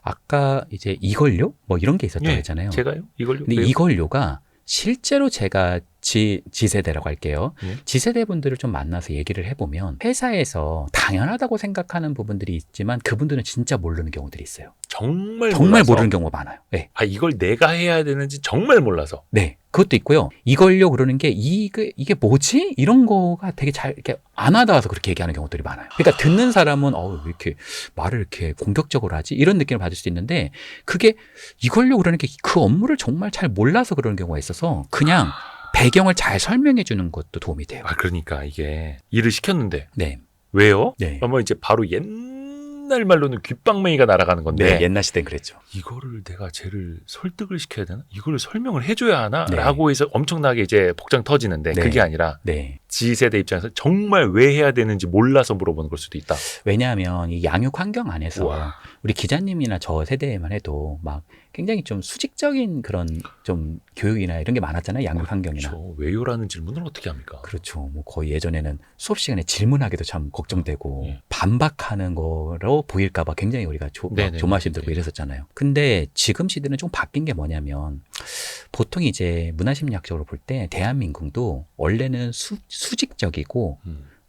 아까 이제 이걸요? 뭐 이런 게 있었다고 예, 했잖아요. 제가요? 이걸요? 근데 왜요? 이걸요가 실제로 제가 G세대라고 할게요. 예? G세대 분들을 좀 만나서 얘기를 해보면 회사에서 당연하다고 생각하는 부분들이 있지만 그분들은 진짜 모르는 경우들이 있어요. 정말 정말 몰라서? 모르는 경우가 많아요. 네. 아, 이걸 내가 해야 되는지 정말 몰라서. 네. 그것도 있고요. 이걸요 그러는 게 이게 뭐지? 이런 거가 되게 잘 이렇게 안 와닿아서 그렇게 얘기하는 경우들이 많아요. 그러니까 듣는 사람은 왜 이렇게 말을 이렇게 공격적으로 하지? 이런 느낌을 받을 수 있는데 그게 이걸요 그러는 게 그 업무를 정말 잘 몰라서 그러는 경우가 있어서 그냥 배경을 잘 설명해 주는 것도 도움이 돼요. 아, 그러니까 이게 일을 시켰는데 네. 왜요? 네. 그러면 이제 바로 옛날 말로는 귓방맹이가 날아가는 건데 네. 옛날 시대는 그랬죠. 이거를 내가 쟤를 설득을 시켜야 되나? 이걸 설명을 해줘야 하나? 네. 라고 해서 엄청나게 이제 복장 터지는데 네. 그게 아니라 네. G세대 입장에서 정말 왜 해야 되는지 몰라서 물어보는 걸 수도 있다. 왜냐하면 이 양육 환경 안에서 우와. 우리 기자님이나 저 세대에만 해도 막 굉장히 좀 수직적인 그런 좀 교육이나 이런 게 많았잖아요. 양육 환경이나. 그렇죠. 왜요라는 질문을 어떻게 합니까? 그렇죠. 뭐 거의 예전에는 수업 시간에 질문하기도 참 걱정되고 예. 반박하는 거로 보일까봐 굉장히 우리가 네네네. 조마심 들고 이랬었잖아요. 근데 지금 시대는 좀 바뀐 게 뭐냐면 보통 이제 문화심리학적으로 볼 때 대한민국도 원래는 수직적이고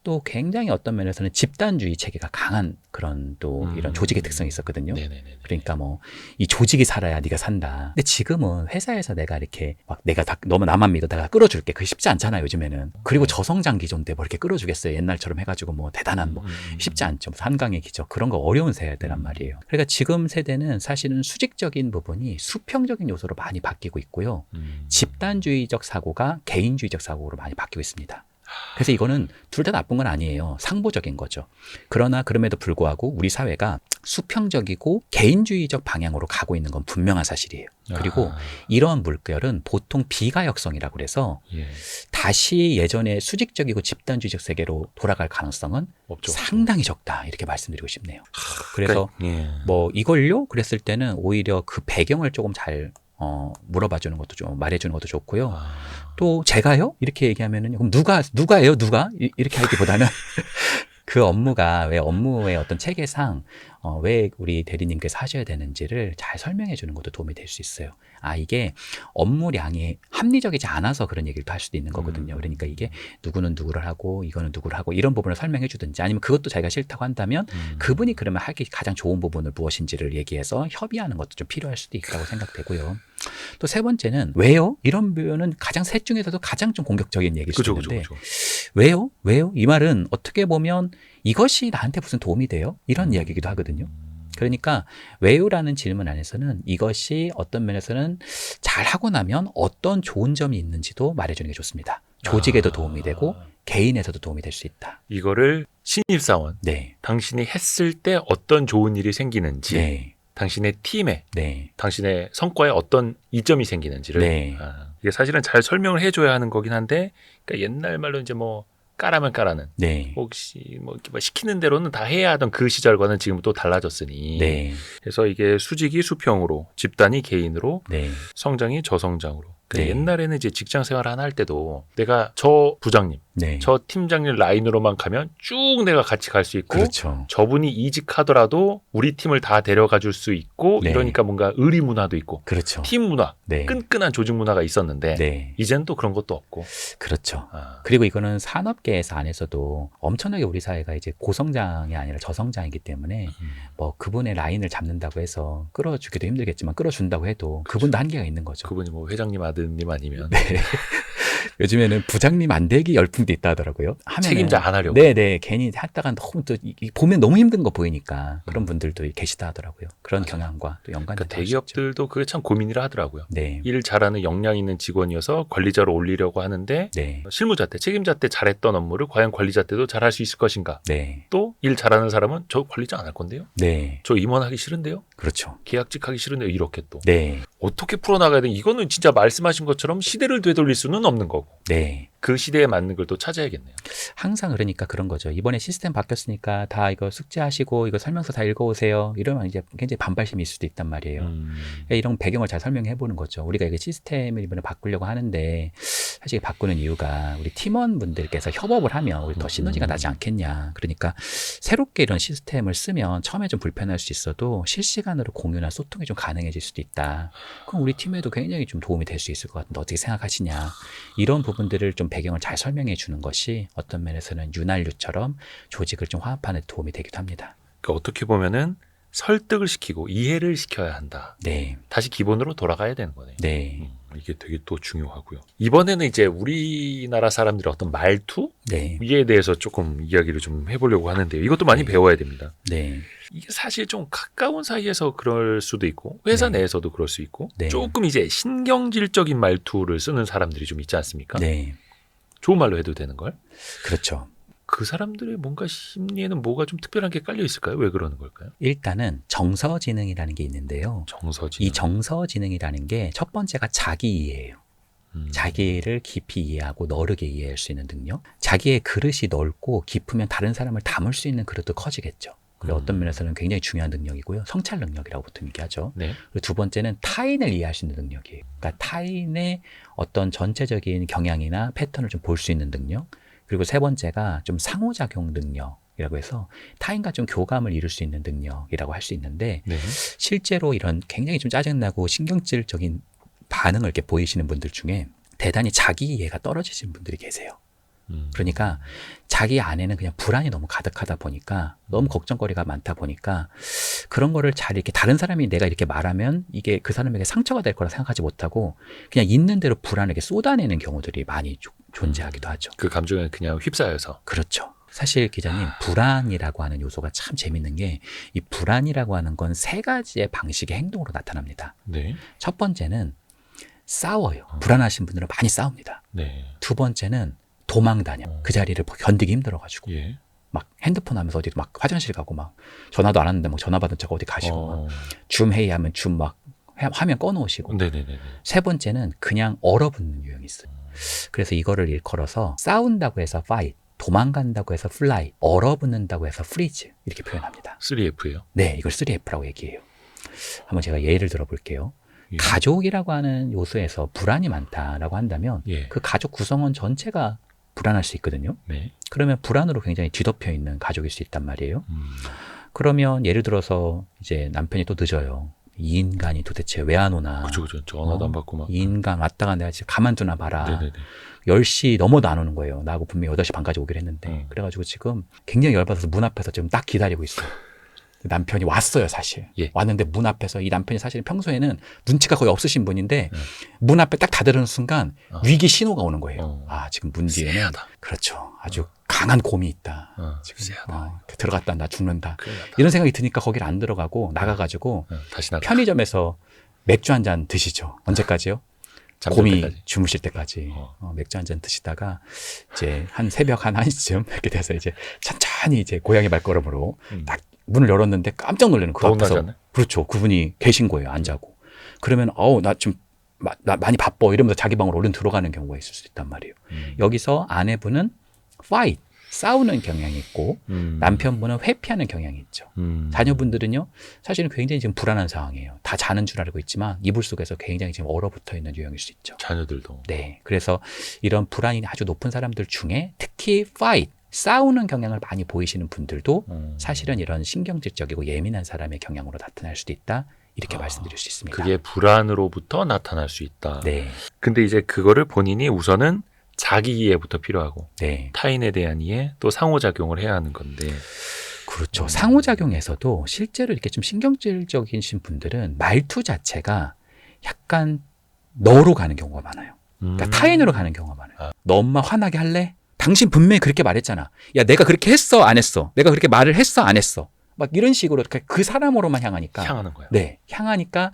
또 굉장히 어떤 면에서는 집단주의 체계가 강한 그런 또 이런 조직의 특성이 있었거든요. 네네네. 그러니까 뭐 이 조직이 살아야 네가 산다. 근데 지금은 회사에서 내가 이렇게 막 내가 다 너무 나만 믿어 내가 끌어줄게. 그게 쉽지 않잖아요 요즘에는. 그리고 저성장 기존 때 뭐 이렇게 끌어주겠어요. 옛날처럼 해가지고 뭐 대단한 뭐 쉽지 않죠. 한강의 기적 그런 거 어려운 세대란 말이에요. 그러니까 지금 세대는 사실은 수직적인 부분이 수평적인 요소로 많이 바뀌고 있고요. 집단주의적 사고가 개인주의적 사고로 많이 바뀌고 있습니다. 그래서 이거는 둘 다 나쁜 건 아니에요. 상보적인 거죠. 그러나 그럼에도 불구하고 우리 사회가 수평적이고 개인주의적 방향으로 가고 있는 건 분명한 사실이에요. 그리고 이러한 물결은 보통 비가역성이라고 그래서 예. 다시 예전의 수직적이고 집단주의적 세계로 돌아갈 가능성은 없죠. 상당히 적다. 이렇게 말씀드리고 싶네요. 그래서 예. 뭐 이걸요? 그랬을 때는 오히려 그 배경을 조금 잘 물어봐 주는 것도 좀 말해 주는 것도 좋고요. 또 제가요? 이렇게 얘기하면은 그럼 누가예요? 누가? 이렇게 하기보다는 그 업무가 왜 업무의 어떤 체계상 왜 우리 대리님께서 하셔야 되는지를 잘 설명해 주는 것도 도움이 될 수 있어요. 이게 업무량이 합리적이지 않아서 그런 얘기를 할 수도 있는 거거든요. 그러니까 이게 누구는 누구를 하고 이거는 누구를 하고 이런 부분을 설명해 주든지 아니면 그것도 자기가 싫다고 한다면 그분이 그러면 하기 가장 좋은 부분을 무엇인지를 얘기해서 협의하는 것도 좀 필요할 수도 있다고 생각되고요. 또 세 번째는 왜요? 이런 표현은 가장 셋 중에서도 가장 좀 공격적인 얘기일 수 있는데 왜요? 왜요? 이 말은 어떻게 보면 이것이 나한테 무슨 도움이 돼요? 이런 이야기이기도 하거든요. 그러니까 왜요라는 질문 안에서는 이것이 어떤 면에서는 잘하고 나면 어떤 좋은 점이 있는지도 말해주는 게 좋습니다. 조직에도 도움이 되고 개인에서도 도움이 될 수 있다. 이거를 신입사원 네. 당신이 했을 때 어떤 좋은 일이 생기는지 네. 당신의 팀에 네. 당신의 성과에 어떤 이점이 생기는지를 네. 이게 사실은 잘 설명을 해줘야 하는 거긴 한데 그러니까 옛날 말로 이제 뭐 까라면 까라는 네. 혹시 뭐 시키는 대로는 다 해야 하던 그 시절과는 지금 또 달라졌으니 네. 그래서 이게 수직이 수평으로 집단이 개인으로 네. 성장이 저성장으로 근데 네. 옛날에는 이제 직장 생활 하나 할 때도 내가 저 부장님 네. 저 팀장님 라인으로만 가면 쭉 내가 같이 갈 수 있고 그렇죠. 저분이 이직하더라도 우리 팀을 다 데려가 줄 수 있고 네. 이러니까 뭔가 의리 문화도 있고 그렇죠. 팀 문화 네. 끈끈한 조직 문화가 있었는데 네. 이제는 또 그런 것도 없고 그렇죠. 그리고 이거는 산업계에서 안에서도 엄청나게 우리 사회가 이제 고성장이 아니라 저성장이기 때문에 뭐 그분의 라인을 잡는다고 해서 끌어주기도 힘들겠지만 끌어준다고 해도 그분도 한계가 있는 거죠. 그분이 뭐 회장님 아드님 아니면 네. 요즘에는 부장님 안 되기 열풍도 있다 하더라고요. 책임자 안 하려고. 네네. 괜히 했다가 너무 또 보면 너무 힘든 거 보이니까 그런 분들도 계시다 하더라고요. 그런 맞아요. 경향과 또 연관이 그러니까 대기업들도 그게 참 고민이라 하더라고요. 네. 일 잘하는 역량 있는 직원이어서 관리자로 올리려고 하는데 네. 실무자 때 책임자 때 잘했던 업무를 과연 관리자 때도 잘할 수 있을 것인가. 네. 또 일 잘하는 사람은 저 관리자 안 할 건데요. 네. 저 임원하기 싫은데요. 그렇죠. 계약직 하기 싫은데요. 이렇게 또. 네. 어떻게 풀어나가야 되는 이거는 진짜 말씀하신 것처럼 시대를 되돌릴 수는 없는 거고. 네. 그 시대에 맞는 걸 또 찾아야겠네요. 항상 그러니까 그런 거죠. 이번에 시스템 바뀌었으니까 다 이거 숙제하시고 이거 설명서 다 읽어오세요. 이러면 이제 굉장히 반발심이 있을 수도 있단 말이에요. 그러니까 이런 배경을 잘 설명해 보는 거죠. 우리가 이게 시스템을 이번에 바꾸려고 하는데 사실 바꾸는 이유가 우리 팀원분들께서 협업을 하면 우리 더 시너지가 나지 않겠냐. 그러니까 새롭게 이런 시스템을 쓰면 처음에 좀 불편할 수 있어도 실시간으로 공유나 소통이 좀 가능해질 수도 있다. 그럼 우리 팀에도 굉장히 좀 도움이 될 수 있을 것 같은데 어떻게 생각하시냐. 이런 부분들을 좀 배경을 잘 설명해 주는 것이 어떤 면에서는 윤활유처럼 조직을 좀 화합하는 데 도움이 되기도 합니다. 그러니까 어떻게 보면은 설득을 시키고 이해를 시켜야 한다. 네. 다시 기본으로 돌아가야 되는 거네요. 네. 이게 되게 또 중요하고요. 이번에는 이제 우리나라 사람들의 어떤 말투 네. 위에 대해서 조금 이야기를 좀 해보려고 하는데요. 이것도 많이 네. 배워야 됩니다. 네. 이게 사실 좀 가까운 사이에서 그럴 수도 있고 회사 네. 내에서도 그럴 수 있고 네. 조금 이제 신경질적인 말투를 쓰는 사람들이 좀 있지 않습니까? 네. 좋은 말로 해도 되는 걸? 그렇죠. 그 사람들의 뭔가 심리에는 뭐가 좀 특별한 게 깔려 있을까요? 왜 그러는 걸까요? 일단은 정서지능이라는 게 있는데요. 정서지능. 이 정서지능이라는 게 첫 번째가 자기 이해예요. 자기를 깊이 이해하고 너르게 이해할 수 있는 능력. 자기의 그릇이 넓고 깊으면 다른 사람을 담을 수 있는 그릇도 커지겠죠. 그리고 어떤 면에서는 굉장히 중요한 능력이고요. 성찰 능력이라고 보통 얘기하죠. 네. 그리고 두 번째는 타인을 이해할 수 있는 능력이에요. 그러니까 타인의 어떤 전체적인 경향이나 패턴을 좀 볼 수 있는 능력. 그리고 세 번째가 좀 상호작용 능력이라고 해서 타인과 좀 교감을 이룰 수 있는 능력이라고 할 수 있는데 네. 실제로 이런 굉장히 좀 짜증나고 신경질적인 반응을 이렇게 보이시는 분들 중에 대단히 자기 이해가 떨어지신 분들이 계세요. 그러니까 자기 안에는 그냥 불안이 너무 가득하다 보니까 너무 걱정거리가 많다 보니까 그런 거를 잘 이렇게 다른 사람이 내가 이렇게 말하면 이게 그 사람에게 상처가 될 거라 생각하지 못하고 그냥 있는 대로 불안을 이렇게 쏟아내는 경우들이 많이 존재하기도 하죠. 그 감정에 그냥 휩싸여서. 그렇죠. 사실 기자님, 불안이라고 하는 요소가 참 재밌는 게 이 불안이라고 하는 건 세 가지의 방식의 행동으로 나타납니다. 네. 첫 번째는 싸워요. 불안하신 분들은 많이 싸웁니다. 네. 두 번째는 도망 다녀. 그 자리를 견디기 힘들어가지고. 예. 막 핸드폰 하면서 어디 막 화장실 가고 막 전화도 안 하는데 막 전화 받은 척 어디 가시고 막 줌 회의하면 줌 막 화면 꺼놓으시고. 네네네. 세 번째는 그냥 얼어붙는 유형이 있어요. 그래서 이거를 일컬어서 싸운다고 해서 fight, 도망간다고 해서 fly, 얼어붙는다고 해서 freeze 이렇게 표현합니다. 3F예요? 네, 이걸 3F라고 얘기해요. 한번 제가 예를 들어볼게요. 예. 가족이라고 하는 요소에서 불안이 많다라고 한다면 예. 그 가족 구성원 전체가 불안할 수 있거든요. 네. 그러면 불안으로 굉장히 뒤덮여 있는 가족일 수 있단 말이에요. 그러면 예를 들어서 이제 남편이 또 늦어요. 이 인간이 도대체 왜 안 오나. 그죠. 전화도 안 받고 막. 이 인간 왔다가 내가 진짜 가만두나 봐라. 네네네. 10시 넘어도 안 오는 거예요. 나하고 분명히 8시 반까지 오기로 했는데. 그래가지고 지금 굉장히 열받아서 문 앞에서 지금 딱 기다리고 있어요. 남편이 왔어요, 사실. 예. 왔는데 문 앞에서 이 남편이 사실은 평소에는 눈치가 거의 없으신 분인데 문 앞에 딱 닫으려는 순간 위기 신호가 오는 거예요. 아, 지금 문 뒤에는 쎄하다. 그렇죠. 아주 강한 곰이 있다. 지금 쎄하다. 들어갔다 나 죽는다. 큰일 났다. 이런 생각이 드니까 거기를 안 들어가고 나가가지고 다시 나가. 편의점에서 맥주 한 잔 드시죠. 언제까지요? 잠들 곰이 때까지. 주무실 때까지 맥주 한 잔 드시다가 이제 한 새벽 한 1시쯤 이렇게 돼서 이제 천천히 이제 고양이 발걸음으로 딱 문을 열었는데 깜짝 놀라는 그 더운 앞에서 날이었네? 그렇죠. 그분이 계신 거예요. 안 자고. 그러면 나 좀 나 많이 바빠 이러면서 자기 방으로 얼른 들어가는 경우가 있을 수 있단 말이에요. 여기서 아내분은 fight 싸우는 경향이 있고 남편분은 회피하는 경향이 있죠. 자녀분들은요, 사실은 굉장히 지금 불안한 상황이에요. 다 자는 줄 알고 있지만 이불 속에서 굉장히 지금 얼어붙어 있는 유형일 수 있죠. 자녀들도. 네. 그래서 이런 불안이 아주 높은 사람들 중에 특히 fight, 싸우는 경향을 많이 보이시는 분들도 사실은 이런 신경질적이고 예민한 사람의 경향으로 나타날 수도 있다. 이렇게 말씀드릴 수 있습니다. 그게 불안으로부터 나타날 수 있다. 네. 근데 이제 그거를 본인이 우선은 자기 이해부터 필요하고 네. 타인에 대한 이해 또 상호작용을 해야 하는 건데 그렇죠. 상호작용에서도 실제로 이렇게 좀 신경질적이신 분들은 말투 자체가 약간 너로 가는 경우가 많아요. 그러니까 타인으로 가는 경우가 많아요. 너 엄마 화나게 할래? 당신 분명히 그렇게 말했잖아. 야, 내가 그렇게 했어, 안 했어? 내가 그렇게 말을 했어, 안 했어? 막 이런 식으로 그 사람으로만 향하니까. 향하는 거야. 네. 향하니까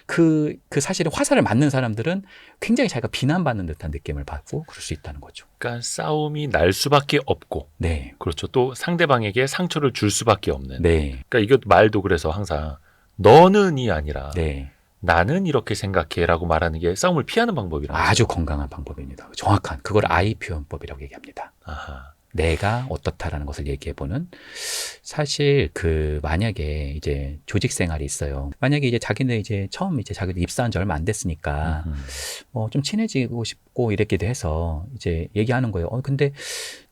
그 사실은 화살을 맞는 사람들은 굉장히 자기가 비난받는 듯한 느낌을 받고 그럴 수 있다는 거죠. 그러니까 싸움이 날 수밖에 없고 네. 그렇죠. 또 상대방에게 상처를 줄 수밖에 없는. 네. 그러니까 이게 말도 그래서 항상 너는이 아니라 네. 나는 이렇게 생각해라고 말하는 게 싸움을 피하는 방법이라는 아주 건강한 방법입니다. 정확한. 그걸 아이 표현법이라고 얘기합니다. 아하. 내가 어떻다라는 것을 얘기해보는 사실 만약에 이제 조직 생활이 있어요. 만약에 이제 자기네 이제 처음 이제 자기도 입사한 지 얼마 안 됐으니까 좀 친해지고 싶고 이랬기도 해서 이제 얘기하는 거예요. 근데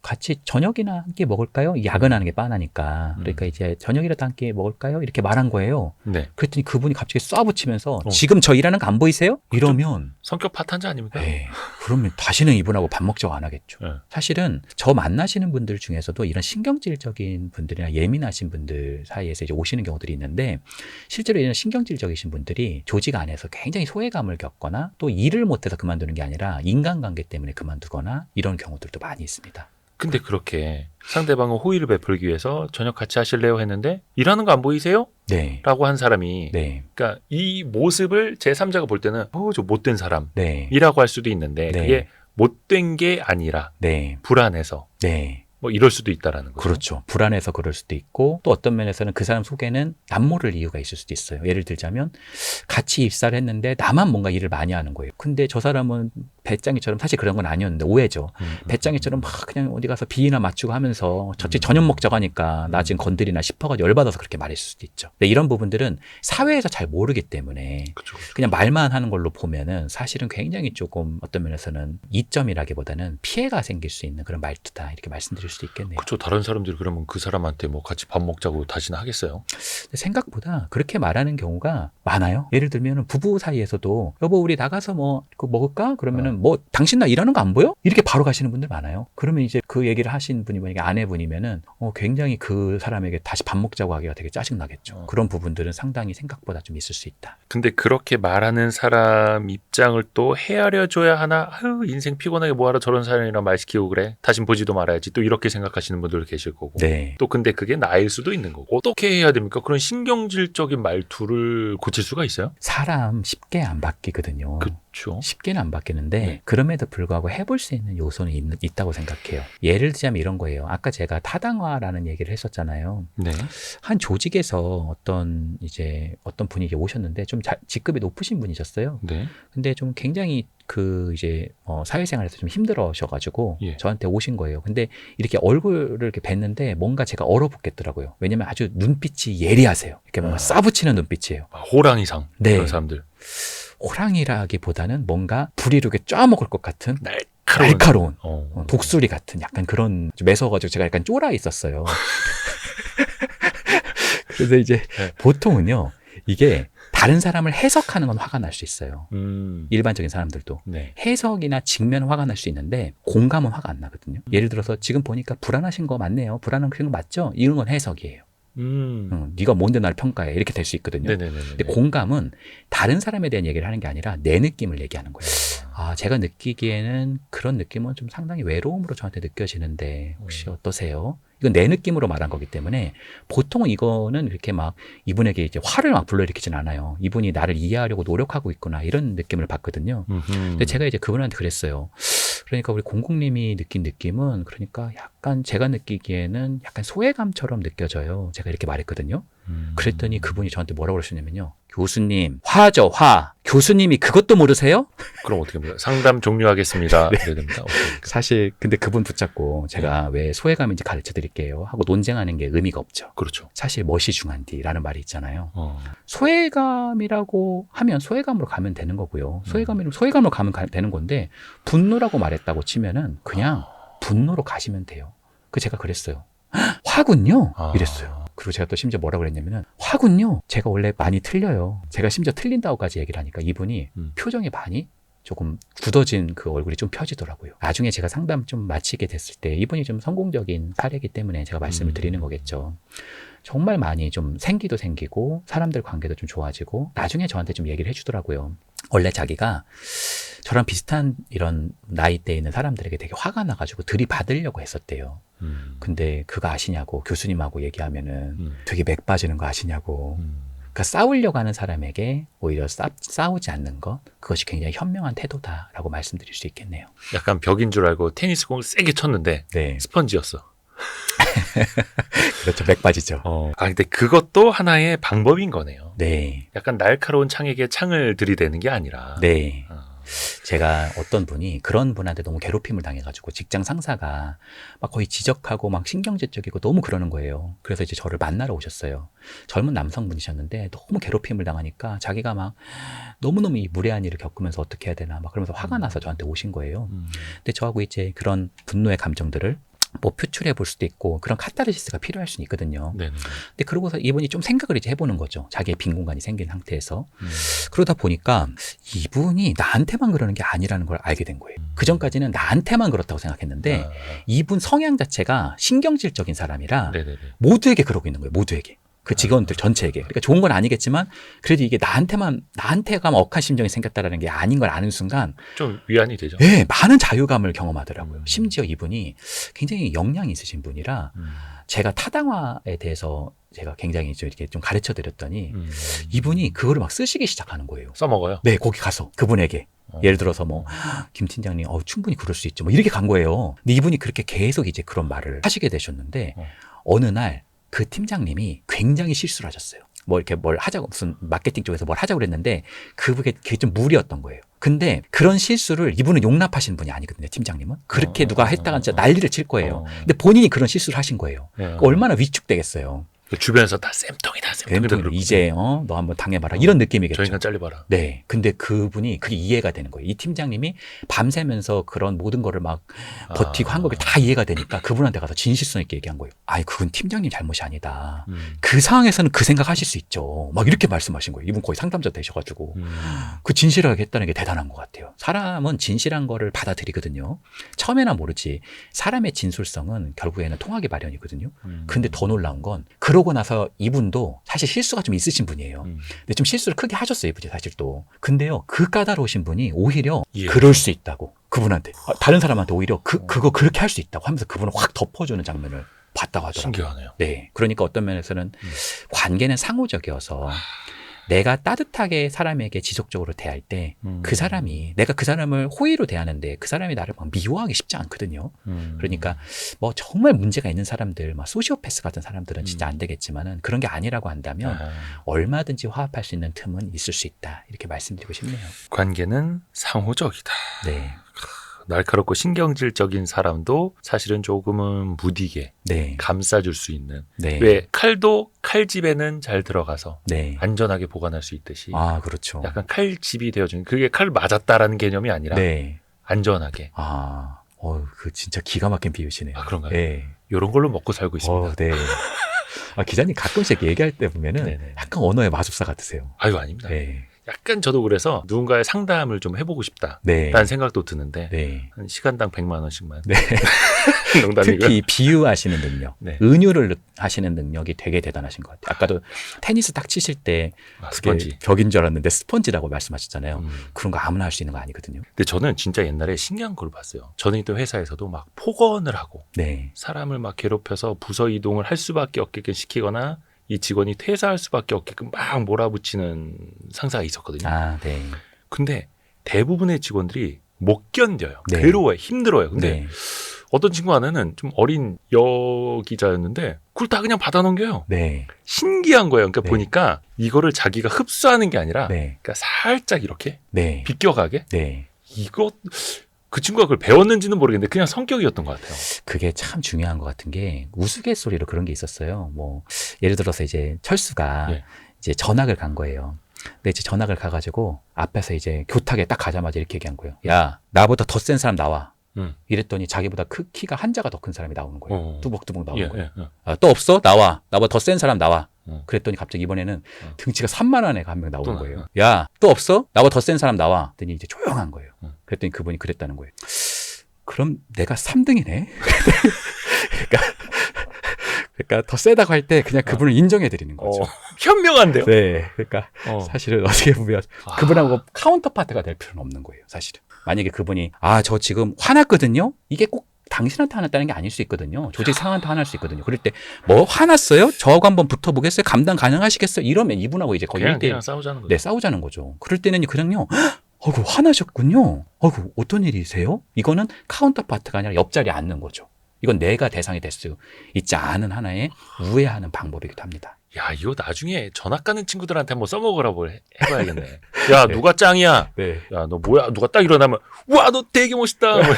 같이 저녁이나 함께 먹을까요? 야근하는 게 빤하니까. 그러니까 이제 저녁이라도 함께 먹을까요? 이렇게 말한 거예요. 네. 그랬더니 그분이 갑자기 쏴붙이면서 어. 지금 저 일하는 거 안 보이세요? 이러면 성격 파탄자 아닙니까? 네, 그러면 다시는 이분하고 밥 먹자고 안 하겠죠. 네. 사실은 저 만나시는 분들 중에서도 이런 신경질적인 분들이나 예민하신 분들 사이에서 이제 오시는 경우들이 있는데 실제로 이런 신경질적이신 분들이 조직 안에서 굉장히 소외감을 겪거나 또 일을 못해서 그만두는 게 아니라 인간관계 때문에 그만두거나 이런 경우들도 많이 있습니다. 근데 그렇게 상대방은 호의를 베풀기 위해서 저녁 같이 하실래요 했는데 일하는 거 안 보이세요? 네. 라고 한 사람이 네. 그러니까 이 모습을 제3자가 볼 때는 저 못된 사람이라고 네. 할 수도 있는데 네. 그게 못된 게 아니라 네. 불안해서 네. 뭐 이럴 수도 있다라는 거죠. 그렇죠. 불안해서 그럴 수도 있고 또 어떤 면에서는 그 사람 속에는 남모를 이유가 있을 수도 있어요. 예를 들자면 같이 입사를 했는데 나만 뭔가 일을 많이 하는 거예요. 근데 저 사람은 배짱이처럼 사실 그런 건 아니었는데 오해죠. 배짱이처럼 막 그냥 어디 가서 비위나 맞추고 하면서 저쪽 저녁 먹자고 하니까 나 지금 건드리나 싶어가지고 열받아서 그렇게 말했을 수도 있죠. 근데 이런 부분들은 사회에서 잘 모르기 때문에 그쵸. 그냥 말만 하는 걸로 보면은 사실은 굉장히 조금 어떤 면에서는 이점이라기보다는 피해가 생길 수 있는 그런 말투다 이렇게 말씀드릴 수도 있겠네요. 그렇죠. 다른 사람들이 그러면 그 사람한테 뭐 같이 밥 먹자고 다시는 하겠어요? 근데 생각보다 그렇게 말하는 경우가 많아요. 예를 들면 부부 사이에서도 여보 우리 나가서 뭐 그거 먹을까? 그러면은 뭐 당신 나 일하는 거 안 보여? 이렇게 바로 가시는 분들 많아요. 그러면 이제 그 얘기를 하신 분이 만약에 아내분이면은 굉장히 그 사람에게 다시 밥 먹자고 하기가 되게 짜증나겠죠. 그런 부분들은 상당히 생각보다 좀 있을 수 있다. 근데 그렇게 말하는 사람 입장을 또 헤아려 줘야 하나? 아유 인생 피곤하게 뭐하러 저런 사람이랑 말 시키고 그래? 다신 보지도 말아야지. 또 이렇게 생각하시는 분들 계실 거고. 네. 또 근데 그게 나일 수도 있는 거고. 어떻게 해야 됩니까? 그런 신경질적인 말투를 고칠 수가 있어요? 사람 쉽게 안 바뀌거든요. 그렇죠. 쉽게는 안 바뀌는데 네. 그럼에도 불구하고 해볼 수 있는 요소는 있다고 생각해요. 예를 들자면 이런 거예요. 아까 제가 타당화라는 얘기를 했었잖아요. 네. 한 조직에서 어떤 분이 이제 오셨는데 좀 직급이 높으신 분이셨어요. 네. 근데 좀 굉장히 사회생활에서 좀 힘들어셔가지고 예. 저한테 오신 거예요. 근데 이렇게 얼굴을 이렇게 뵀는데 뭔가 제가 얼어붙겠더라고요. 왜냐면 아주 눈빛이 예리하세요. 이렇게 뭔가 싸붙이는 눈빛이에요. 호랑이상. 네. 그런 사람들. 호랑이라기보다는 뭔가 불이로 이렇게 쪄먹을 것 같은 날카로운. 독수리 같은 약간 그런 좀 매서워가지고 제가 약간 쫄아 있었어요. 그래서 이제 네. 보통은요 이게 다른 사람을 해석하는 건 화가 날 수 있어요. 일반적인 사람들도 네. 해석이나 직면은 화가 날 수 있는데 공감은 화가 안 나거든요. 예를 들어서 지금 보니까 불안하신 거 맞네요. 불안한 거 맞죠? 이런 건 해석이에요. 네가 뭔데 날 평가해 이렇게 될 수 있거든요. 네네네. 근데 공감은 다른 사람에 대한 얘기를 하는 게 아니라 내 느낌을 얘기하는 거예요. 제가 느끼기에는 그런 느낌은 좀 상당히 외로움으로 저한테 느껴지는데 혹시 어떠세요? 이건 내 느낌으로 말한 거기 때문에 보통은 이거는 이렇게 막 이분에게 이제 화를 막 불러일으키진 않아요. 이분이 나를 이해하려고 노력하고 있구나 이런 느낌을 받거든요. 근데 제가 이제 그분한테 그랬어요. 그러니까 우리 공공님이 느낀 느낌은 그러니까 약간 제가 느끼기에는 약간 소외감처럼 느껴져요. 제가 이렇게 말했거든요. 그랬더니 그분이 저한테 뭐라고 그러셨냐면요. 교수님, 화죠, 화. 교수님이 그것도 모르세요? 그럼 어떻게 합니까? 상담 종료하겠습니다. 네. 이래야 됩니다. 사실 근데 그분 붙잡고 제가 왜 소외감인지 가르쳐 드릴게요 하고 논쟁하는 게 의미가 없죠. 그렇죠. 사실 멋이 중한디라는 말이 있잖아요. 소외감이라고 하면 소외감으로 가면 되는 거고요. 소외감으로 가면 되는 건데 분노라고 말했다고 치면은 그냥 분노로 가시면 돼요. 제가 그랬어요. 화군요? 이랬어요. 그리고 제가 또 심지어 뭐라고 그랬냐면은 화군요. 제가 원래 많이 틀려요. 제가 심지어 틀린다고까지 얘기를 하니까 이분이 표정이 많이 조금 굳어진 그 얼굴이 좀 펴지더라고요. 나중에 제가 상담 좀 마치게 됐을 때 이분이 좀 성공적인 사례이기 때문에 제가 말씀을 드리는 거겠죠. 정말 많이 좀 생기도 생기고 사람들 관계도 좀 좋아지고 나중에 저한테 좀 얘기를 해주더라고요. 원래 자기가 저랑 비슷한 이런 나이대에 있는 사람들에게 되게 화가 나가지고 들이받으려고 했었대요. 근데 그거 아시냐고 교수님하고 얘기하면은 되게 맥 빠지는 거 아시냐고. 그러니까 싸우려고 하는 사람에게 오히려 싸우지 않는 것, 그것이 굉장히 현명한 태도다라고 말씀드릴 수 있겠네요. 약간 벽인 줄 알고 테니스공을 세게 쳤는데 네. 스펀지였어. 그렇죠. 맥 빠지죠. 근데 그것도 하나의 방법인 거네요. 네. 약간 날카로운 창에게 창을 들이대는 게 아니라. 네. 제가 어떤 분이 그런 분한테 너무 괴롭힘을 당해가지고 직장 상사가 막 거의 지적하고 막 신경질적이고 너무 그러는 거예요. 그래서 이제 저를 만나러 오셨어요. 젊은 남성분이셨는데 너무 괴롭힘을 당하니까 자기가 막 너무너무 이 무례한 일을 겪으면서 어떻게 해야 되나 막 그러면서 화가 나서 저한테 오신 거예요. 근데 저하고 이제 그런 분노의 감정들을 뭐 표출해 볼 수도 있고 그런 카타르시스가 필요할 수는 있거든요. 네네. 근데 그러고서 이분이 좀 생각을 이제 해보는 거죠. 자기의 빈 공간이 생긴 상태에서. 그러다 보니까 이분이 나한테만 그러는 게 아니라는 걸 알게 된 거예요. 그 전까지는 나한테만 그렇다고 생각했는데 이분 성향 자체가 신경질적인 사람이라 네네네. 모두에게 그러고 있는 거예요. 모두에게. 그 직원들 전체에게. 그러니까 좋은 건 아니겠지만 그래도 이게 나한테만 억한 심정이 생겼다라는 게 아닌 걸 아는 순간 좀 위안이 되죠. 네, 많은 자유감을 경험하더라고요. 심지어 이분이 굉장히 역량이 있으신 분이라 제가 타당화에 대해서 제가 굉장히 좀 이렇게 좀 가르쳐 드렸더니 이분이 그거를 막 쓰시기 시작하는 거예요. 써먹어요. 네, 거기 가서 그분에게. 예를 들어서 뭐, 김 팀장님, 충분히 그럴 수 있죠. 뭐 이렇게 간 거예요. 근데 이분이 그렇게 계속 이제 그런 말을 하시게 되셨는데 어느 날 그 팀장님이 굉장히 실수를 하셨어요. 뭐 이렇게 뭘 하자고, 무슨 마케팅 쪽에서 뭘 하자고 그랬는데 그게 좀 무리였던 거예요. 근데 그런 실수를 이분은 용납하시는 분이 아니거든요, 팀장님은. 그렇게 누가 했다가 진짜 난리를 칠 거예요. 근데 본인이 그런 실수를 하신 거예요. 얼마나 위축되겠어요. 주변에서 다 쌤통이다. 이제 너 한번 당해봐라. 이런 느낌이겠죠. 저 인간 잘려봐라. 네. 근데 그분이 그게 이해가 되는 거예요. 이 팀장님이 밤새면서 그런 모든 거를 막 버티고 한 거게 다 이해가 되니까 그분한테 가서 진실성 있게 얘기한 거예요. 아이, 그건 팀장님 잘못이 아니다. 그 상황에서는 그 생각하실 수 있죠. 막 이렇게 말씀하신 거예요. 이분 거의 상담자 되셔가지고. 그 진실하게 했다는 게 대단한 것 같아요. 사람은 진실한 거를 받아들이거든요. 처음에나 모르지. 사람의 진솔성은 결국에는 통하기 마련이거든요. 근데 더 놀라운 건 그러고 나서 이분도 사실 실수가 좀 있으신 분이에요. 근데 좀 실수를 크게 하셨어요, 이분이 사실 또. 근데요, 그 까다로우신 분이 오히려 그럴 수 있다고. 그분한테. 다른 사람한테 오히려 그거 그렇게 할 수 있다고 하면서 그분을 확 덮어주는 장면을 봤다고 하더라고요. 신기하네요. 네. 그러니까 어떤 면에서는 관계는 상호적이어서 내가 따뜻하게 사람에게 지속적으로 대할 때 그 사람이 내가 그 사람을 호의로 대하는데 그 사람이 나를 막 미워하기 쉽지 않거든요. 그러니까 뭐 정말 문제가 있는 사람들, 막 소시오패스 같은 사람들은 진짜 안 되겠지만은 그런 게 아니라고 한다면 얼마든지 화합할 수 있는 틈은 있을 수 있다. 이렇게 말씀드리고 싶네요. 관계는 상호적이다. 네. 날카롭고 신경질적인 사람도 사실은 조금은 무디게 네. 감싸줄 수 있는. 네. 왜 칼도 칼집에는 잘 들어가서 네. 안전하게 보관할 수 있듯이 아, 그렇죠. 약간 칼집이 되어주는, 그게 칼 맞았다라는 개념이 아니라 네. 안전하게. 아, 그 진짜 기가 막힌 비유시네요. 아, 그런가요? 네. 이런 걸로 먹고 살고 있습니다. 네. 기자님 가끔씩 얘기할 때 보면은 네네. 약간 언어의 마술사 같으세요. 아유, 아닙니다. 네. 약간 저도 그래서 누군가의 상담을 좀 해보고 싶다. 네. 라는 생각도 드는데 네. 한 시간당 100만 원씩만. 네. 농담이고요. 특히 비유하시는 능력, 네. 은유를 하시는 능력이 되게 대단하신 것 같아요. 아까도 테니스 딱 치실 때 그게 스펀지. 벽인 줄 알았는데 스펀지라고 말씀하셨잖아요. 그런 거 아무나 할 수 있는 거 아니거든요. 근데 저는 진짜 옛날에 신기한 걸 봤어요. 저는 또 회사에서도 막 폭언을 하고 네. 사람을 막 괴롭혀서 부서 이동을 할 수밖에 없게끔 시키거나 이 직원이 퇴사할 수밖에 없게끔 막 몰아붙이는 상사가 있었거든요. 아, 네. 근데 대부분의 직원들이 못 견뎌요. 네. 괴로워요. 힘들어요. 근데 네. 어떤 친구 하나는 좀 어린 여기자였는데 그걸 다 그냥 받아 넘겨요. 네. 신기한 거예요. 그러니까 네. 보니까 이거를 자기가 흡수하는 게 아니라 네. 그러니까 살짝 이렇게 네. 비껴가게. 네. 이거 그 친구가 그걸 배웠는지는 모르겠는데 그냥 성격이었던 것 같아요. 그게 참 중요한 것 같은 게 우스갯소리로 그런 게 있었어요. 뭐 예를 들어서 이제 철수가 예. 이제 전학을 간 거예요. 근데 이제 전학을 가가지고 앞에서 이제 교탁에 딱 가자마자 이렇게 얘기한 거예요. 야, 나보다 더 센 사람 나와. 이랬더니 자기보다 키가 한 자가 더 큰 사람이 나오는 거예요. 뚜벅뚜벅 나오는 거예요. 또 없어? 나와. 나보다 더 센 사람 나와. 그랬더니 갑자기 이번에는 등치가 산만한 애가 한 명 나오는 거예요. 야, 또 없어? 나보다 더 센 사람 나와. 그랬더니 이제 조용한 거예요. 그랬더니 그분이 그랬다는 거예요. 그럼 내가 3등이네? 그러니까 더 세다고 할 때 그냥 그분을 인정해 드리는 거죠. 현명한데요? 네. 그러니까 사실은 어떻게 보면 그분하고 카운터파트가 될 필요는 없는 거예요, 사실은. 만약에 그분이 저 지금 화났거든요? 이게 꼭 당신한테 화났다는 게 아닐 수 있거든요. 조직 상한테 화날 수 있거든요. 그럴 때 뭐 화났어요? 저하고 한번 붙어보겠어요? 감당 가능하시겠어요? 이러면 이분하고 이제 거의 그냥 싸우자는 거죠. 네, 싸우자는 거죠. 그럴 때는 그냥요. 화나셨군요. 어떤 일이세요? 이거는 카운터파트가 아니라 옆자리에 앉는 거죠. 이건 내가 대상이 될 수 있지 않은 하나의 우회하는 방법이기도 합니다. 야, 이거 나중에 전학 가는 친구들한테 한번 써먹으라고 해봐야겠네. 야, 누가 짱이야? 네. 야, 너 뭐야? 누가 딱 일어나면 와, 너 되게 멋있다. 네.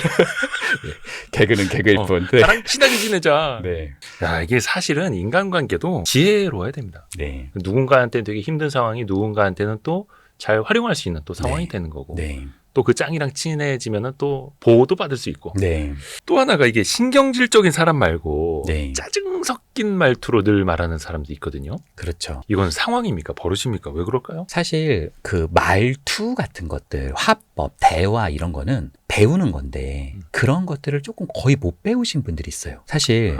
개그는 개그일 뿐. 네. 나랑 친하게 지내자. 네. 야, 이게 사실은 인간관계도 지혜로워야 됩니다. 누군가한테는 되게 힘든 상황이 누군가한테는 또 잘 활용할 수 있는 또 상황이 되는 거고. 네. 또 그 짱이랑 친해지면은 또 보호도 받을 수 있고. 네. 또 하나가 이게 신경질적인 사람 말고 네. 짜증 섞인 말투로 늘 말하는 사람도 있거든요. 그렇죠. 이건 상황입니까? 버릇입니까? 왜 그럴까요? 사실 그 말투 같은 것들, 화법, 대화 이런 거는 배우는 건데 그런 것들을 조금 거의 못 배우신 분들이 있어요. 사실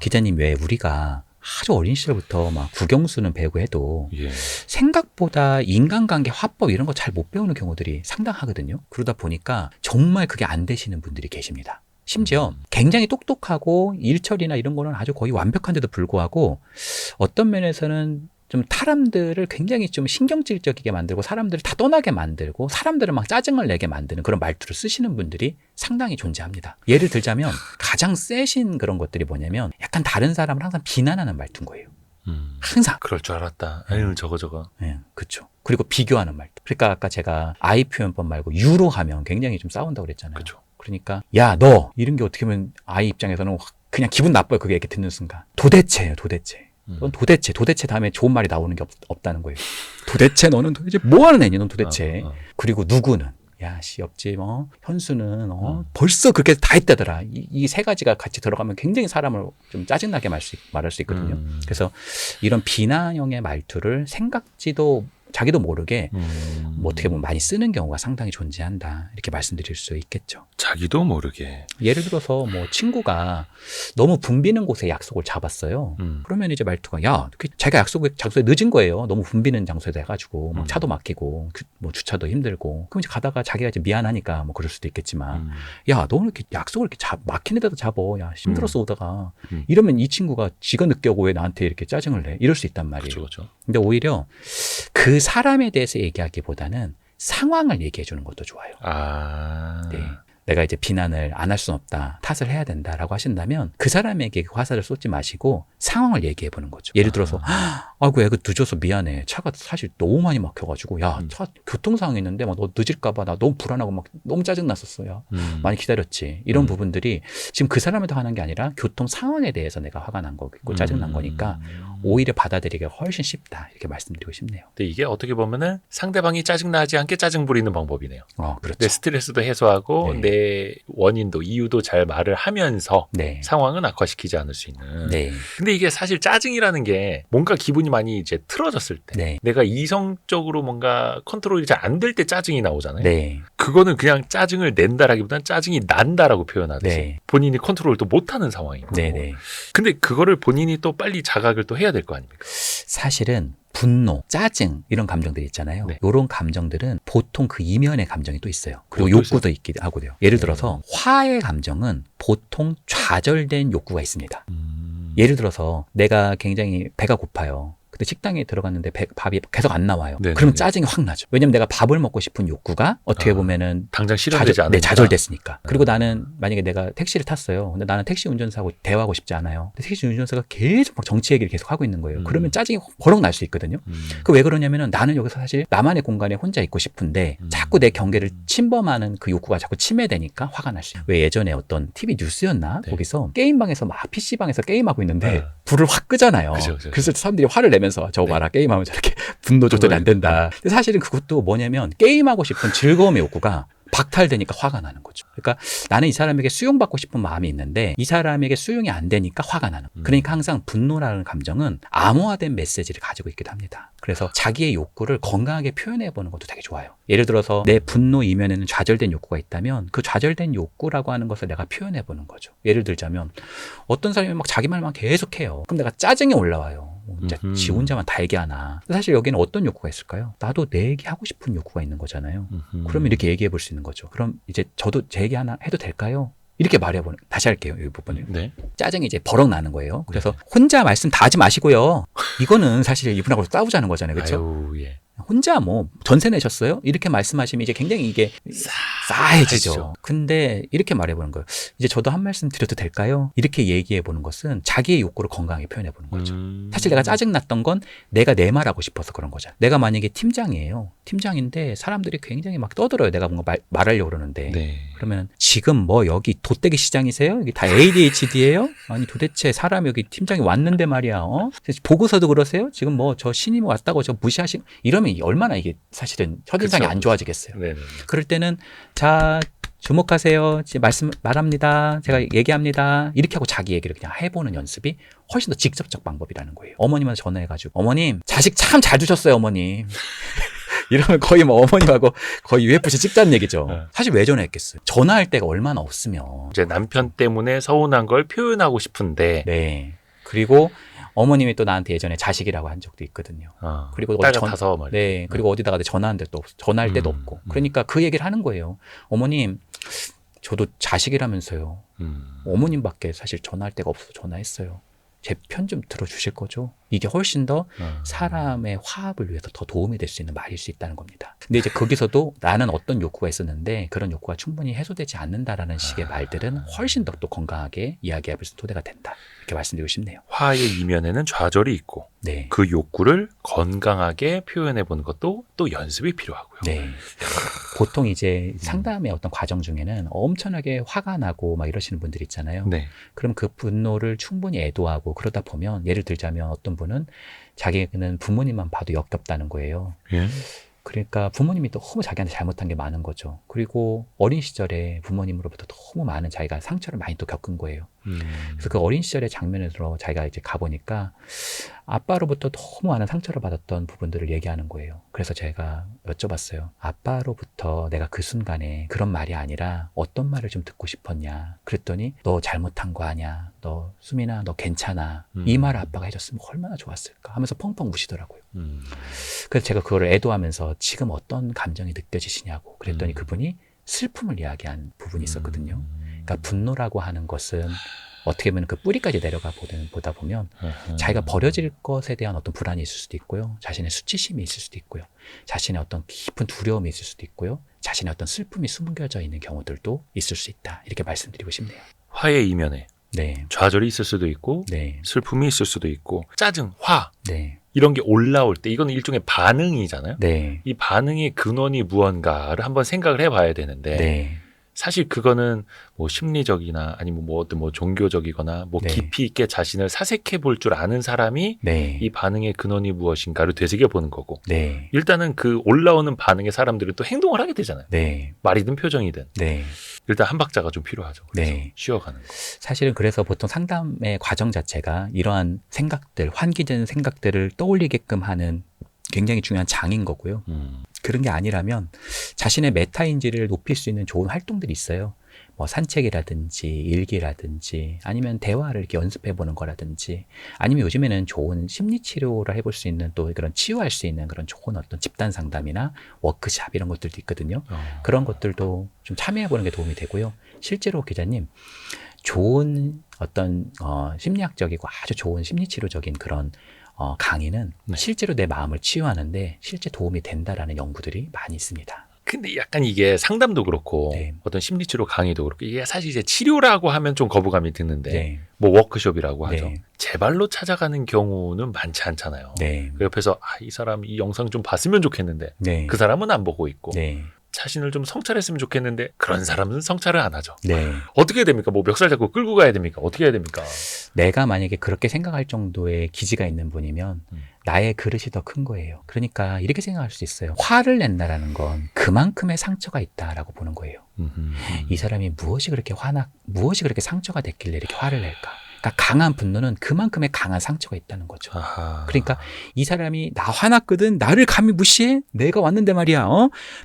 기자님 왜 우리가 아주 어린 시절부터 막 국영수는 배우고 해도 예. 생각보다 인간관계 화법 이런 거 잘 못 배우는 경우들이 상당하거든요. 그러다 보니까 정말 그게 안 되시는 분들이 계십니다. 심지어 굉장히 똑똑하고 일처리나 이런 거는 아주 거의 완벽한데도 불구하고 어떤 면에서는 좀 사람들을 굉장히 좀 신경질적이게 만들고 사람들을 다 떠나게 만들고 사람들을 막 짜증을 내게 만드는 그런 말투를 쓰시는 분들이 상당히 존재합니다. 예를 들자면 가장 세신 그런 것들이 뭐냐면 약간 다른 사람을 항상 비난하는 말투인 거예요. 항상. 그럴 줄 알았다. 아유 저거. 네, 그렇죠. 그리고 비교하는 말투. 그러니까 아까 제가 I 표현법 말고 U로 하면 굉장히 좀 싸운다고 그랬잖아요. 그렇죠. 그러니까 야, 너 이런 게 어떻게 보면 I 입장에서는 그냥 기분 나빠요. 그게 이렇게 듣는 순간. 도대체예요, 도대체. 넌 도대체 다음에 좋은 말이 나오는 게 없다는 거예요. 도대체 너는 도대체 뭐 하는 애니, 넌 도대체. 그리고 누구는 야, 씨, 없지, 뭐. 현수는, 벌써 그렇게 다 했다더라. 이 세 가지가 같이 들어가면 굉장히 사람을 좀 짜증나게 말할 수 있거든요. 그래서 이런 비난형의 말투를 자기도 모르게 뭐 어떻게 보면 많이 쓰는 경우가 상당히 존재한다. 이렇게 말씀드릴 수 있겠죠. 자기도 모르게. 예를 들어서 뭐 친구가 너무 붐비는 곳에 약속을 잡았어요. 그러면 이제 말투가 야, 자기가 장소에 늦은 거예요. 너무 붐비는 장소에다 해가지고 막 차도 막히고 뭐 주차도 힘들고. 그럼 이제 가다가 자기가 이제 미안하니까 뭐 그럴 수도 있겠지만 야, 너는 이렇게 약속을 이렇게 막힌 데다 잡어. 야, 힘들어서 오다가 이러면 이 친구가 지가 늦게 오고 왜 나한테 이렇게 짜증을 내? 이럴 수 있단 말이에요. 그렇죠. 근데 오히려 그 사람에 대해서 얘기하기보다는 상황을 얘기해 주는 것도 좋아요. 네. 내가 이제 비난을 안 할 수는 없다, 탓을 해야 된다라고 하신다면 그 사람에게 그 화살을 쏟지 마시고 상황을 얘기해 보는 거죠. 예를 들어서 아이고 애가 늦어서 미안해. 차가 사실 너무 많이 막혀가지고 야, 차 교통 상황이 있는데 막 너 늦을까봐 나 너무 불안하고 막 너무 짜증 났었어요. 많이 기다렸지. 이런 부분들이 지금 그 사람한테 화난 게 아니라 교통 상황에 대해서 내가 화가 난 거고 짜증 난 거니까 오히려 받아들이기가 훨씬 쉽다. 이렇게 말씀드리고 싶네요. 근데 이게 어떻게 보면은 상대방이 짜증나지 않게 짜증 부리는 방법이네요. 그렇죠. 내 스트레스도 해소하고 네. 내 원인도 이유도 잘 말을 하면서 네. 상황은 악화시키지 않을 수 있는. 네. 근데 이게 사실 짜증이라는 게 뭔가 기분이 많이 이제 틀어졌을 때 네. 내가 이성적으로 뭔가 컨트롤이 잘 안 될 때 짜증이 나오잖아요. 네. 그거는 그냥 짜증을 낸다라기보다는 짜증이 난다라고 표현하듯이 네. 본인이 컨트롤도 못하는 상황인 거고. 네. 근데 그거를 본인이 또 빨리 자각을 또 해야 될 거 아닙니까? 사실은 분노, 짜증 이런 감정들이 있잖아요. 네. 이런 감정들은 보통 그 이면의 감정이 또 있어요. 그리고 또 욕구도 있기도 하고요. 예를 들어서 화의 감정은 보통 좌절된 욕구가 있습니다. 예를 들어서 내가 굉장히 배가 고파요. 근데 식당에 들어갔는데 밥이 계속 안 나와요. 네네네. 그러면 짜증이 확 나죠. 왜냐면 내가 밥을 먹고 싶은 욕구가 어떻게 보면은 당장 실현되지 않으니까. 좌절됐으니까. 그리고 나는 만약에 내가 택시를 탔어요. 근데 나는 택시 운전사하고 대화하고 싶지 않아요. 근데 택시 운전사가 계속 막 정치 얘기를 계속 하고 있는 거예요. 그러면 짜증이 버럭 날 수 있거든요. 그 왜 그러냐면은 나는 여기서 사실 나만의 공간에 혼자 있고 싶은데 자꾸 내 경계를 침범하는 그 욕구가 자꾸 침해되니까 화가 날 수 있어요. 왜 예전에 어떤 TV 뉴스였나? 네. 거기서 게임방에서 막 PC방에서 게임하고 있는데 네. 불을 확 끄잖아요. 그죠. 그래서 사람들이 화를 내면서 저거 봐라. 게임하면 저렇게 분노 조절이 안 된다. 근데 사실은 그것도 뭐냐면 게임하고 싶은 즐거움의 욕구가 박탈되니까 화가 나는 거죠. 그러니까 나는 이 사람에게 수용받고 싶은 마음이 있는데 이 사람에게 수용이 안 되니까 화가 나는 거예요. 그러니까 항상 분노라는 감정은 암호화된 메시지를 가지고 있기도 합니다. 그래서 자기의 욕구를 건강하게 표현해 보는 것도 되게 좋아요. 예를 들어서 내 분노 이면에는 좌절된 욕구가 있다면 그 좌절된 욕구라고 하는 것을 내가 표현해 보는 거죠. 예를 들자면 어떤 사람이 막 자기 말만 계속 해요. 그럼 내가 짜증이 올라와요. 진짜 지 혼자만 다 얘기하나. 사실 여기는 어떤 욕구가 있을까요? 나도 내 얘기 하고 싶은 욕구가 있는 거잖아요. 그러면 이렇게 얘기해 볼 수 있는 거죠. 그럼 이제 저도 제 얘기 하나 해도 될까요? 이렇게 말해보는. 다시 할게요. 이 부분을. 네. 짜증이 이제 버럭 나는 거예요. 그래서 혼자 말씀 다 하지 마시고요. 이거는 사실 이분하고 싸우자는 거잖아요. 그렇죠? 아유, 예. 혼자 뭐 전세 내셨어요? 이렇게 말씀하시면 이제 굉장히 이게 싸해지죠. 근데 이렇게 말해보는 거예요. 이제 저도 한 말씀 드려도 될까요? 이렇게 얘기해보는 것은 자기의 욕구를 건강하게 표현해보는 거죠. 사실 내가 짜증났던 건 내가 내 말하고 싶어서 그런 거잖아요. 내가 만약에 팀장이에요. 팀장인데 사람들이 굉장히 막 떠들어요. 내가 뭔가 말하려고 그러는데. 네. 그러면 지금 뭐 여기 돗대기 시장이세요? 여기 다 ADHD예요? 아니 도대체 사람 여기 팀장이 왔는데 말이야. 보고서도 그러세요? 지금 뭐 저 신임이 왔다고 저 무시하신 이런 그러면 얼마나 이게 사실은 첫인상이 그쵸. 안 좋아지겠어요. 네네. 그럴 때는 자 주목하세요. 말합니다. 제가 얘기합니다. 이렇게 하고 자기 얘기를 그냥 해보는 연습이 훨씬 더 직접적 방법이라는 거예요. 어머님한테 전화해가지고 어머님 자식 참 잘 두셨어요 어머님. 이러면 거의 뭐 어머님하고 거의 UFC 찍자는 얘기죠. 네. 사실 왜 전화했겠어요? 전화할 데가 얼마나 없으면. 이제 남편 때문에 서운한 걸 표현하고 싶은데 네. 그리고 어머님이 또 나한테 예전에 자식이라고 한 적도 있거든요. 그리고 딸 같아서 말이야. 네. 그리고 어디다가 전화한 데도 없고, 전화할 데도 없고. 그러니까 그 얘기를 하는 거예요. 어머님, 저도 자식이라면서요. 어머님밖에 사실 전화할 데가 없어서 전화했어요. 제 편 좀 들어주실 거죠? 이게 훨씬 더 사람의 화합을 위해서 더 도움이 될 수 있는 말일 수 있다는 겁니다. 근데 이제 거기서도 나는 어떤 욕구가 있었는데 그런 욕구가 충분히 해소되지 않는다라는 식의 말들은 훨씬 더 또 건강하게 이야기할 수 토대가 된다. 이렇게 말씀드리고 싶네요. 화의 이면에는 좌절이 있고 네. 그 욕구를 건강하게 표현해보는 것도 또 연습이 필요하고요. 네. 보통 이제 상담의 어떤 과정 중에는 엄청나게 화가 나고 막 이러시는 분들 있잖아요. 네. 그럼 그 분노를 충분히 애도하고 그러다 보면 예를 들자면 어떤 분은 자기는 부모님만 봐도 역겹다는 거예요. 예? 그러니까 부모님이 너무 자기한테 잘못한 게 많은 거죠. 그리고 어린 시절에 부모님으로부터 너무 많은 자기가 상처를 많이 또 겪은 거예요. 그래서 그 어린 시절의 장면으로 자기가 이제 가보니까 아빠로부터 너무 많은 상처를 받았던 부분들을 얘기하는 거예요. 그래서 제가 여쭤봤어요. 아빠로부터 내가 그 순간에 그런 말이 아니라 어떤 말을 좀 듣고 싶었냐. 그랬더니 너 잘못한 거 아니야. 너 수민아 너 괜찮아. 이 말을 아빠가 해줬으면 얼마나 좋았을까 하면서 펑펑 우시더라고요. 그래서 제가 그거를 애도하면서 지금 어떤 감정이 느껴지시냐고 그랬더니 그분이 슬픔을 이야기한 부분이 있었거든요. 그러니까 분노라고 하는 것은 어떻게 보면 그 뿌리까지 내려가 보다 보면 자기가 버려질 것에 대한 어떤 불안이 있을 수도 있고요. 자신의 수치심이 있을 수도 있고요. 자신의 어떤 깊은 두려움이 있을 수도 있고요. 자신의 어떤 슬픔이 숨겨져 있는 경우들도 있을 수 있다. 이렇게 말씀드리고 싶네요. 화의 이면에 네. 좌절이 있을 수도 있고 네. 슬픔이 있을 수도 있고 짜증, 화 네. 이런 게 올라올 때 이거는 일종의 반응이잖아요. 네. 이 반응의 근원이 무언가를 한번 생각을 해봐야 되는데 네. 사실 그거는 뭐 심리적이나 아니면 뭐 어떤 뭐 종교적이거나 뭐 네. 깊이 있게 자신을 사색해 볼 줄 아는 사람이 네. 이 반응의 근원이 무엇인가를 되새겨 보는 거고 네. 일단은 그 올라오는 반응의 사람들은 또 행동을 하게 되잖아요. 네. 말이든 표정이든 네. 일단 한 박자가 좀 필요하죠. 그래서 네. 쉬어가는 거. 사실은 그래서 보통 상담의 과정 자체가 이러한 생각들, 환기된 생각들을 떠올리게끔 하는 굉장히 중요한 장인 거고요. 그런 게 아니라면 자신의 메타인지를 높일 수 있는 좋은 활동들이 있어요. 뭐 산책이라든지 일기라든지 아니면 대화를 이렇게 연습해 보는 거라든지 아니면 요즘에는 좋은 심리 치료를 해볼 수 있는 또 그런 치유할 수 있는 그런 좋은 어떤 집단 상담이나 워크샵 이런 것들도 있거든요. 그런 것들도 좀 참여해 보는 게 도움이 되고요. 실제로 기자님 좋은 어떤 심리학적이고 아주 좋은 심리 치료적인 그런 강의는 네. 실제로 내 마음을 치유하는데 실제 도움이 된다라는 연구들이 많이 있습니다. 근데 약간 이게 상담도 그렇고 네. 어떤 심리치료 강의도 그렇고 이게 사실 이제 치료라고 하면 좀 거부감이 드는데 네. 뭐 워크숍이라고 하죠. 네. 제발로 찾아가는 경우는 많지 않잖아요. 네. 그 옆에서 이 사람 이 영상 좀 봤으면 좋겠는데 네. 그 사람은 안 보고 있고 네. 자신을 좀 성찰했으면 좋겠는데 그런 사람은 성찰을 안 하죠. 네. 어떻게 해야 됩니까? 뭐 멱살 잡고 끌고 가야 됩니까? 어떻게 해야 됩니까? 내가 만약에 그렇게 생각할 정도의 기지가 있는 분이면 나의 그릇이 더 큰 거예요. 그러니까 이렇게 생각할 수 있어요. 화를 낸다라는 건 그만큼의 상처가 있다라고 보는 거예요. 이 사람이 무엇이 그렇게 상처가 됐길래 이렇게 화를 낼까? 그러니까 강한 분노는 그만큼의 강한 상처가 있다는 거죠. 아하. 그러니까 이 사람이 나 화났거든. 나를 감히 무시해? 내가 왔는데 말이야.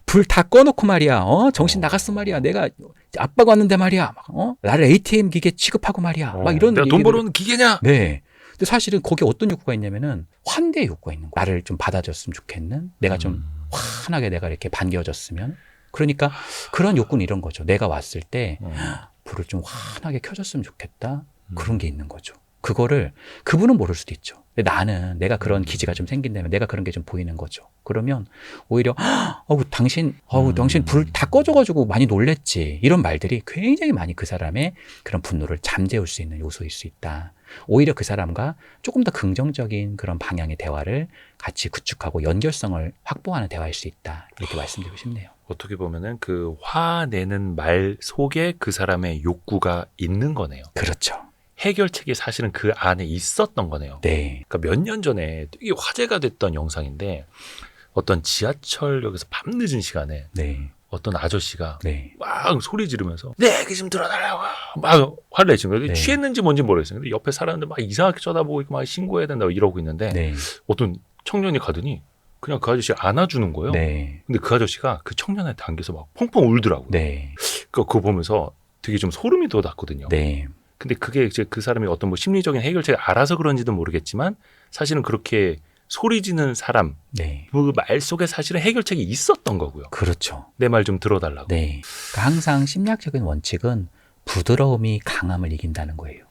불 다 꺼놓고 말이야. 정신 나갔어 말이야. 내가 아빠가 왔는데 말이야. 나를 ATM 기계 취급하고 말이야. 막 이런 내가 돈 얘기를- 벌어오는 기계냐? 네. 근데 사실은 거기에 어떤 욕구가 있냐면은 환대의 욕구가 있는 거야. 나를 좀 받아줬으면 좋겠는. 내가 좀 환하게 내가 이렇게 반겨줬으면. 그러니까 그런 욕구는 이런 거죠. 내가 왔을 때 불을 좀 환하게 켜줬으면 좋겠다. 그런 게 있는 거죠. 그거를 그분은 모를 수도 있죠. 근데 나는 내가 그런 기지가 좀 생긴다면 내가 그런 게 좀 보이는 거죠. 그러면 오히려 당신 불 다 꺼져가지고 많이 놀랬지. 이런 말들이 굉장히 많이 그 사람의 그런 분노를 잠재울 수 있는 요소일 수 있다. 오히려 그 사람과 조금 더 긍정적인 그런 방향의 대화를 같이 구축하고 연결성을 확보하는 대화일 수 있다. 이렇게 말씀드리고 싶네요. 어떻게 보면은 그 화내는 말 속에 그 사람의 욕구가 있는 거네요. 그렇죠. 해결책이 사실은 그 안에 있었던 거네요. 네. 그러니까 몇 년 전에 되게 화제가 됐던 영상인데 어떤 지하철역에서 밤늦은 시간에 네. 어떤 아저씨가 네. 막 소리 지르면서 내 얘기 좀 들어달라고 막 화를 내신 거예요. 네. 취했는지 뭔지 모르겠어요. 근데 옆에 사람들 막 이상하게 쳐다보고 있고 막 신고해야 된다고 이러고 있는데 네. 어떤 청년이 가더니 그냥 그 아저씨 안아주는 거예요. 네. 근데 그 아저씨가 그 청년한테 안겨서 막 펑펑 울더라고요. 네. 그거 보면서 되게 좀 소름이 돋았거든요. 네. 근데 그게 이제 그 사람이 어떤 뭐 심리적인 해결책을 알아서 그런지도 모르겠지만 사실은 그렇게 소리 지는 사람 네. 그 말 속에 사실은 해결책이 있었던 거고요. 그렇죠. 내 말 좀 들어달라고. 네. 그러니까 항상 심리학적인 원칙은 부드러움이 강함을 이긴다는 거예요.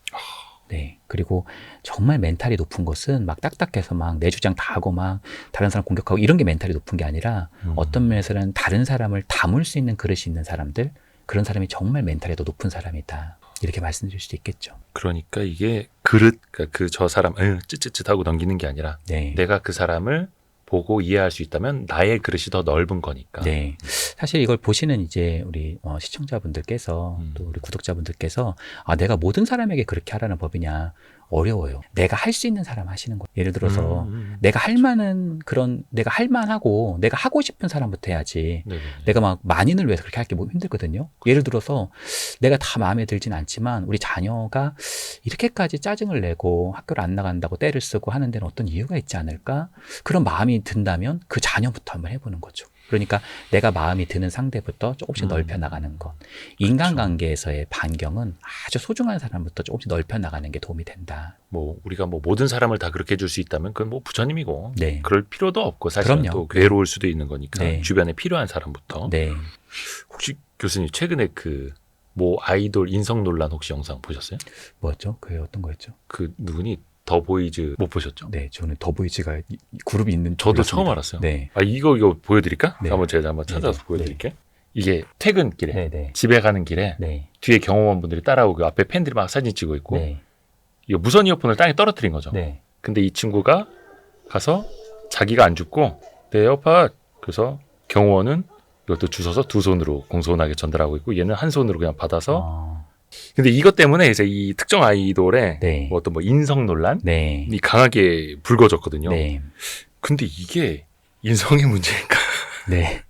네. 그리고 정말 멘탈이 높은 것은 막 딱딱해서 막 내 주장 다 하고 막 다른 사람 공격하고 이런 게 멘탈이 높은 게 아니라 어떤 면에서는 다른 사람을 담을 수 있는 그릇이 있는 사람들, 그런 사람이 정말 멘탈이 더 높은 사람이다. 이렇게 말씀드릴 수도 있겠죠. 그러니까 이게 그릇, 그러니까 그 저 사람 찌찌찌하고 넘기는 게 아니라 네. 내가 그 사람을 보고 이해할 수 있다면 나의 그릇이 더 넓은 거니까. 네. 사실 이걸 보시는 이제 우리 시청자분들께서 또 우리 구독자분들께서 내가 모든 사람에게 그렇게 하라는 법이냐 어려워요. 내가 할 수 있는 사람 하시는 거예요. 예를 들어서 내가 할 만한 그런 내가 할 만하고 내가 하고 싶은 사람부터 해야지. 네네. 내가 막 만인을 위해서 그렇게 할 게 힘들거든요. 예를 들어서 내가 다 마음에 들진 않지만 우리 자녀가 이렇게까지 짜증을 내고 학교를 안 나간다고 떼를 쓰고 하는 데는 어떤 이유가 있지 않을까? 그런 마음이 든다면 그 자녀부터 한번 해보는 거죠. 그러니까 내가 마음이 드는 상대부터 조금씩 넓혀 나가는 것. 인간관계에서의 반경은 아주 소중한 사람부터 조금씩 넓혀 나가는 게 도움이 된다. 뭐 우리가 뭐 모든 사람을 다 그렇게 해줄 수 있다면 그건 뭐 부처님이고 네. 그럴 필요도 없고 사실은 그럼요. 또 괴로울 수도 있는 거니까 네. 주변에 필요한 사람부터. 네. 혹시 교수님 최근에 그 뭐 아이돌 인성 논란 혹시 영상 보셨어요? 뭐였죠? 그게 어떤 거였죠? 그 누구니 더 보이즈 못 보셨죠? 네, 저는 더보이즈가 그룹이 있는 줄 저도 몰랐습니다. 처음 알았어요. 네. 이거 보여드릴까? 네. 한번 제가 한번 찾아서 네. 보여드릴게요. 이게 퇴근길에 네, 네. 집에 가는 길에 네. 뒤에 경호원분들이 따라오고 앞에 팬들이 막 사진 찍고 있고 네. 이거 무선 이어폰을 땅에 떨어뜨린 거죠. 네. 근데 이 친구가 가서 자기가 안 죽고 내 에어팟 그래서 경호원은 이것도 주워서 두 손으로 공손하게 전달하고 있고 얘는 한 손으로 그냥 받아서 근데 이것 때문에 이제 이 특정 아이돌의 네. 뭐 어떤 뭐 인성 논란이 네. 강하게 불거졌거든요. 네. 근데 이게 인성의 문제니까. 네.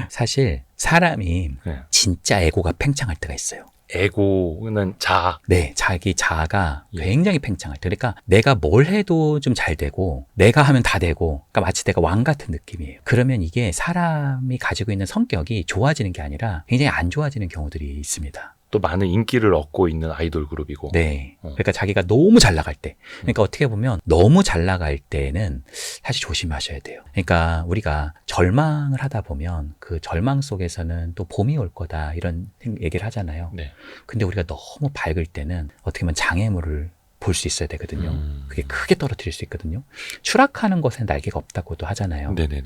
사실 사람이 네. 진짜 에고가 팽창할 때가 있어요. 에고는 자아. 네, 자기 자아가 예. 굉장히 팽창할 때. 그러니까 내가 뭘 해도 좀 잘 되고, 내가 하면 다 되고, 그러니까 마치 내가 왕 같은 느낌이에요. 그러면 이게 사람이 가지고 있는 성격이 좋아지는 게 아니라 굉장히 안 좋아지는 경우들이 있습니다. 또 많은 인기를 얻고 있는 아이돌 그룹이고. 네. 그러니까 자기가 너무 잘 나갈 때. 그러니까 어떻게 보면 너무 잘 나갈 때는 사실 조심하셔야 돼요. 그러니까 우리가 절망을 하다 보면 그 절망 속에서는 또 봄이 올 거다 이런 얘기를 하잖아요. 네. 근데 우리가 너무 밝을 때는 어떻게 보면 장애물을 볼 수 있어야 되거든요. 그게 크게 떨어뜨릴 수 있거든요. 추락하는 것에 날개가 없다고도 하잖아요. 네네네.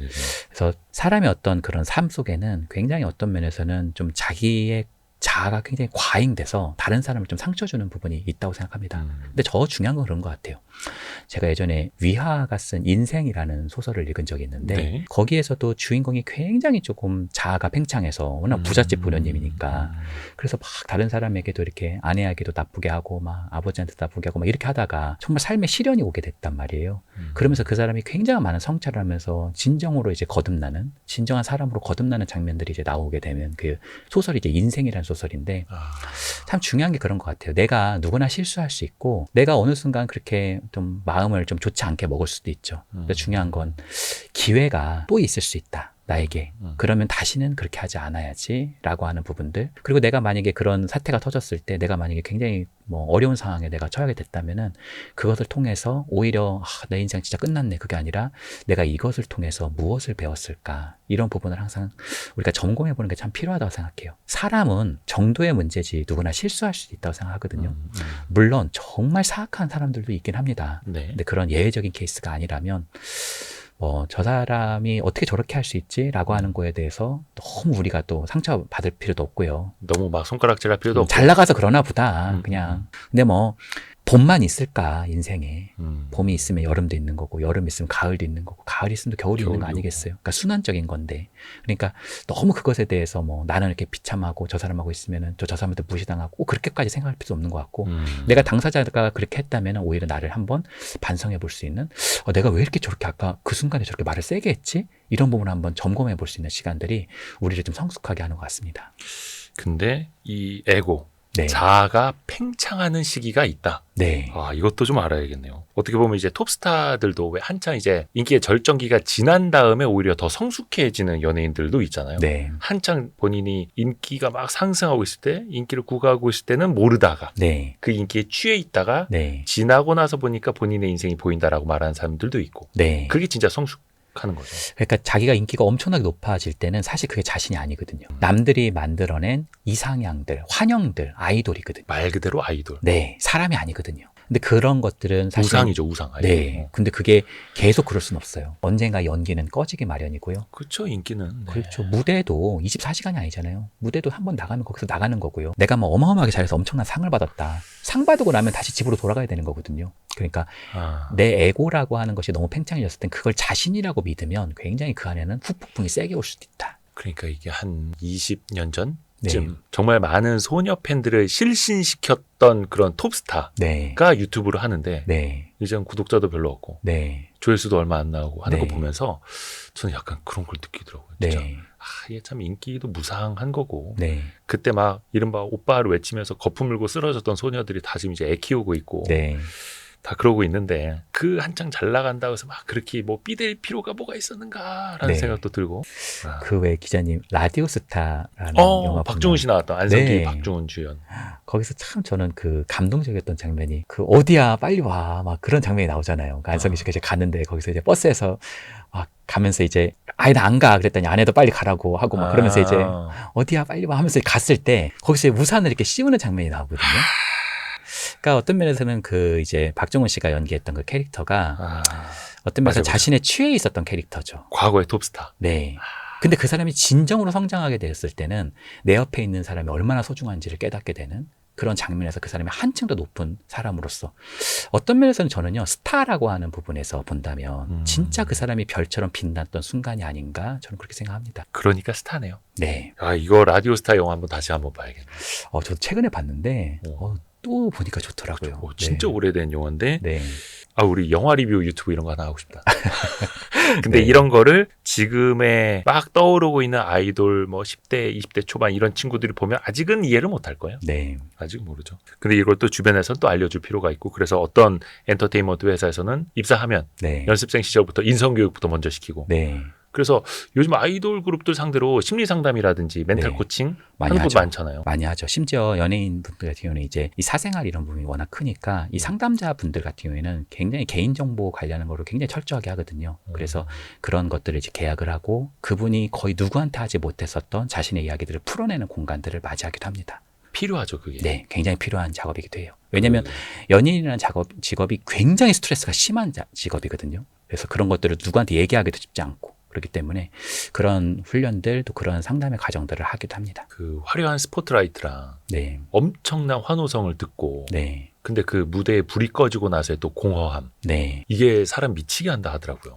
그래서 사람의 어떤 그런 삶 속에는 굉장히 어떤 면에서는 좀 자기의 자아가 굉장히 과잉돼서 다른 사람을 좀 상처 주는 부분이 있다고 생각합니다. 근데 더 중요한 건 그런 것 같아요. 제가 예전에 위하가 쓴 인생이라는 소설을 읽은 적이 있는데 네. 거기에서도 주인공이 굉장히 조금 자아가 팽창해서 워낙 부잣집 부녀님이니까 그래서 막 다른 사람에게도 이렇게 아내에게도 나쁘게 하고 막 아버지한테 나쁘게 하고 막 이렇게 하다가 정말 삶에 시련이 오게 됐단 말이에요. 그러면서 그 사람이 굉장히 많은 성찰을 하면서 진정으로 이제 거듭나는 진정한 사람으로 거듭나는 장면들이 이제 나오게 되면 그 소설이 이제 인생이라는 소설인데 참 중요한 게 그런 것 같아요. 내가 누구나 실수할 수 있고 내가 어느 순간 그렇게 좀 마음을 좀 좋지 않게 먹을 수도 있죠. 근데 중요한 건 기회가 또 있을 수 있다. 나에게. 그러면 다시는 그렇게 하지 않아야지 라고 하는 부분들. 그리고 내가 만약에 그런 사태가 터졌을 때 내가 만약에 굉장히 뭐 어려운 상황에 내가 처하게 됐다면은 그것을 통해서 오히려 내 인생 진짜 끝났네. 그게 아니라 내가 이것을 통해서 무엇을 배웠을까. 이런 부분을 항상 우리가 점검해 보는 게 참 필요하다고 생각해요. 사람은 정도의 문제지 누구나 실수할 수도 있다고 생각하거든요. 물론 정말 사악한 사람들도 있긴 합니다. 네. 근데 그런 예외적인 케이스가 아니라면 저 사람이 어떻게 저렇게 할 수 있지? 라고 하는 거에 대해서 너무 우리가 또 상처받을 필요도 없고요. 너무 막 손가락질 할 필요도 없고. 잘 나가서 그러나 보다. 그냥. 근데 뭐 봄만 있을까 인생에. 음. 봄이 있으면 여름도 있는 거고 여름이 있으면 가을도 있는 거고 가을이 있으면 또 겨울이 있는 거 겨울도 아니겠어요? 그러니까 순환적인 건데 그러니까 너무 그것에 대해서 뭐 나는 이렇게 비참하고 저 사람하고 있으면은 저 사람한테 무시당하고 꼭 그렇게까지 생각할 필요 없는 것 같고 내가 당사자가 그렇게 했다면 오히려 나를 한번 반성해 볼 수 있는 내가 왜 이렇게 저렇게 아까 그 순간에 저렇게 말을 세게 했지? 이런 부분을 한번 점검해 볼 수 있는 시간들이 우리를 좀 성숙하게 하는 것 같습니다. 근데 이 에고, 네. 자아가 팽창하는 시기가 있다. 네. 이것도 좀 알아야겠네요. 어떻게 보면 이제 톱스타들도 왜 한창 이제 인기의 절정기가 지난 다음에 오히려 더 성숙해지는 연예인들도 있잖아요. 네. 한창 본인이 인기가 막 상승하고 있을 때, 인기를 구가하고 있을 때는 모르다가 네. 그 인기에 취해 있다가 네. 지나고 나서 보니까 본인의 인생이 보인다라고 말하는 사람들도 있고, 네. 그게 진짜 성숙하는 거죠. 그러니까 자기가 인기가 엄청나게 높아질 때는 사실 그게 자신이 아니거든요. 남들이 만들어낸 이상향들, 환영들, 아이돌이거든요. 말 그대로 아이돌. 네, 사람이 아니거든요. 근데 그런 것들은 사실 우상이죠, 우상. 아이돌. 네, 근데 그게 계속 그럴 수는 없어요. 언젠가 연기는 꺼지기 마련이고요. 그렇죠, 인기는. 네. 그렇죠. 무대도 24시간이 아니잖아요. 무대도 한 번 나가면 거기서 나가는 거고요. 내가 뭐 어마어마하게 잘해서 엄청난 상을 받았다. 상 받고 나면 다시 집으로 돌아가야 되는 거거든요. 그러니까 내 에고라고 하는 것이 너무 팽창해졌을 땐 그걸 자신이라고 믿으면 굉장히 그 안에는 후폭풍이 세게 올 수도 있다. 그러니까 이게 한 20년 전쯤 네. 정말 많은 소녀 팬들을 실신시켰던 그런 톱스타가 네. 유튜브를 하는데 네. 이제는 구독자도 별로 없고 네. 조회수도 얼마 안 나오고 하는 네. 거 보면서 저는 약간 그런 걸 느끼더라고요. 진짜. 네. 이게 참 인기도 무상한 거고 네. 그때 막 이른바 오빠를 외치면서 거품 물고 쓰러졌던 소녀들이 다 지금 이제 애 키우고 있고 네. 다 그러고 있는데 그 한창 잘 나간다고 해서 막 그렇게 뭐 삐댈 필요가 뭐가 있었는가라는 네. 생각도 들고 그 외 기자님 라디오스타라는 영화 박중훈 씨 보면 나왔던 안성기 네. 박중훈 주연 거기서 참 저는 그 감동적이었던 장면이 그 어디야 빨리 와 막 그런 장면이 나오잖아요. 그 안성기 씨가 이제 가는데 거기서 이제 버스에서 막 가면서 이제 아예 나 안 가 그랬더니 아내도 빨리 가라고 하고 막 그러면서 이제 어디야 빨리 와 하면서 갔을 때 거기서 우산을 이렇게 씌우는 장면이 나오거든요. 그러니까 어떤 면에서는 그 이제 박정훈 씨가 연기했던 그 캐릭터가 어떤 면에서 맞아요. 자신의 취해 있었던 캐릭터죠. 과거의 톱스타. 네. 근데 그 사람이 진정으로 성장하게 되었을 때는 내 옆에 있는 사람이 얼마나 소중한지를 깨닫게 되는 그런 장면에서 그 사람이 한층 더 높은 사람으로서 어떤 면에서는 저는요 스타라고 하는 부분에서 본다면 진짜 그 사람이 별처럼 빛났던 순간이 아닌가 저는 그렇게 생각합니다. 그러니까 스타네요. 네. 이거 라디오 스타 영화 한번 다시 한번 봐야겠네. 저도 최근에 봤는데 또 보니까 좋더라고요. 진짜 네. 오래된 영화인데 네. 우리 영화 리뷰 유튜브 이런 거 하나 하고 싶다. 근데 네. 이런 거를 지금에 막 떠오르고 있는 아이돌 뭐 10대, 20대 초반 이런 친구들이 보면 아직은 이해를 못 할 거예요. 네. 아직 모르죠. 근데 이걸 또 주변에서는 또 알려줄 필요가 있고 그래서 어떤 엔터테인먼트 회사에서는 입사하면 네. 연습생 시절부터 인성교육부터 먼저 시키고 네. 그래서 요즘 아이돌 그룹들 상대로 심리 상담이라든지 멘탈 네. 코칭 많이 하는 곳 하죠. 많잖아요. 많이 하죠. 심지어 연예인분들 같은 경우는 이제 이 사생활 이런 부분이 워낙 크니까 이 상담자 분들 같은 경우에는 굉장히 개인정보 관련한 거를 굉장히 철저하게 하거든요. 그래서 그런 것들을 이제 계약을 하고 그분이 거의 누구한테 하지 못했었던 자신의 이야기들을 풀어내는 공간들을 맞이하기도 합니다. 필요하죠, 그게. 네, 굉장히 필요한 작업이기도 해요. 왜냐하면 연예인이라는 직업이 굉장히 스트레스가 심한 직업이거든요. 그래서 그런 것들을 누구한테 얘기하기도 쉽지 않고 그렇기 때문에 그런 훈련들 또 그런 상담의 과정들을 하기도 합니다. 그 화려한 스포트라이트랑 네, 엄청난 환호성을 듣고 네, 근데 그 무대에 불이 꺼지고 나서의 또 공허함 네. 이게 사람 미치게 한다 하더라고요.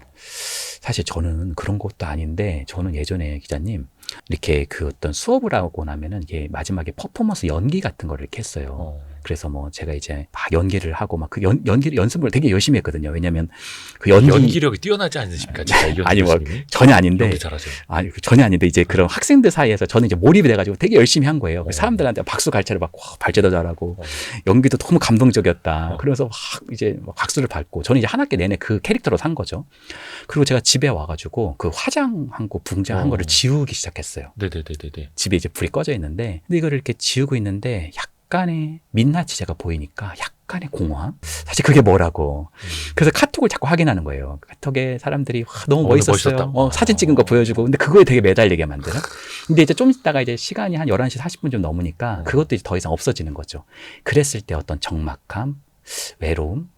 사실 저는 그런 것도 아닌데 저는 예전에 기자님 이렇게 그 어떤 수업을 하고 나면은 이게 마지막에 퍼포먼스 연기 같은 거를 이렇게 했어요. 그래서 뭐 제가 이제 막 연기를 하고 막 그 연기 연습을 되게 열심히 했거든요. 왜냐면 그 연기력이 뛰어나지 않으십니까? 진짜 이현 아니 뭐 교수님이? 전혀 아닌데 연기 잘하세요. 아니 전혀 아닌데 이제 그런 학생들 사이에서 저는 이제 몰입이 돼가지고 되게 열심히 한 거예요. 사람들한테 박수 갈채를 받고 발제도 잘하고 연기도 너무 감동적이었다. 그래서 막 이제 막 박수를 받고 저는 이제 한 학기 내내 그 캐릭터로 산 거죠. 그리고 제가 집에 와가지고 그 화장한 거 붕장한 거를 지우기 시작했어요. 네네네네. 집에 이제 불이 꺼져 있는데 근데 이거를 이렇게 지우고 있는데 약간의 민낯이 제가 보이니까 약간의 공허함? 사실 그게 뭐라고. 그래서 카톡을 자꾸 확인하는 거예요. 카톡에 사람들이 와, 너무 멋있었어요. 사진 찍은 거 보여주고. 근데 그거에 되게 매달리게 만드는. 근데 이제 좀 있다가 이제 시간이 한 11시 40분 좀 넘으니까 그것도 이제 더 이상 없어지는 거죠. 그랬을 때 어떤 적막함, 외로움,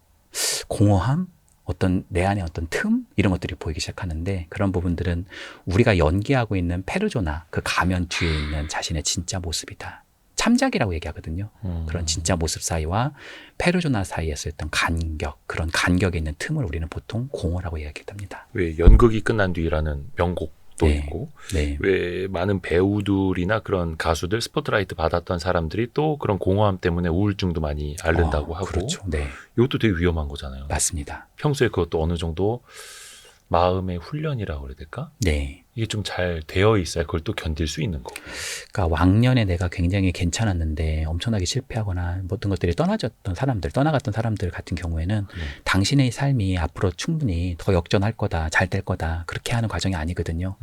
공허함, 어떤 내 안에 어떤 틈 이런 것들이 보이기 시작하는데 그런 부분들은 우리가 연기하고 있는 페르소나 그 가면 뒤에 있는 자신의 진짜 모습이다. 참작이라고 얘기하거든요. 그런 진짜 모습 사이와 페르소나 사이에서 어떤 간격, 그런 간격에 있는 틈을 우리는 보통 공허라고 이야기합니다. 왜 연극이 끝난 뒤라는 명곡도 네. 있고 네. 왜 많은 배우들이나 그런 가수들 스포트라이트 받았던 사람들이 또 그런 공허함 때문에 우울증도 많이 앓는다고 하고 그렇죠. 네. 이것도 되게 위험한 거잖아요. 맞습니다. 평소에 그것도 어느 정도 마음의 훈련이라고 그래야 될까? 네. 이게 좀 잘 되어 있어야 그걸 또 견딜 수 있는 거고. 그러니까 왕년에 내가 굉장히 괜찮았는데 엄청나게 실패하거나 모든 것들이 떠나갔던 사람들 같은 경우에는 당신의 삶이 앞으로 충분히 더 역전할 거다, 잘 될 거다, 그렇게 하는 과정이 아니거든요.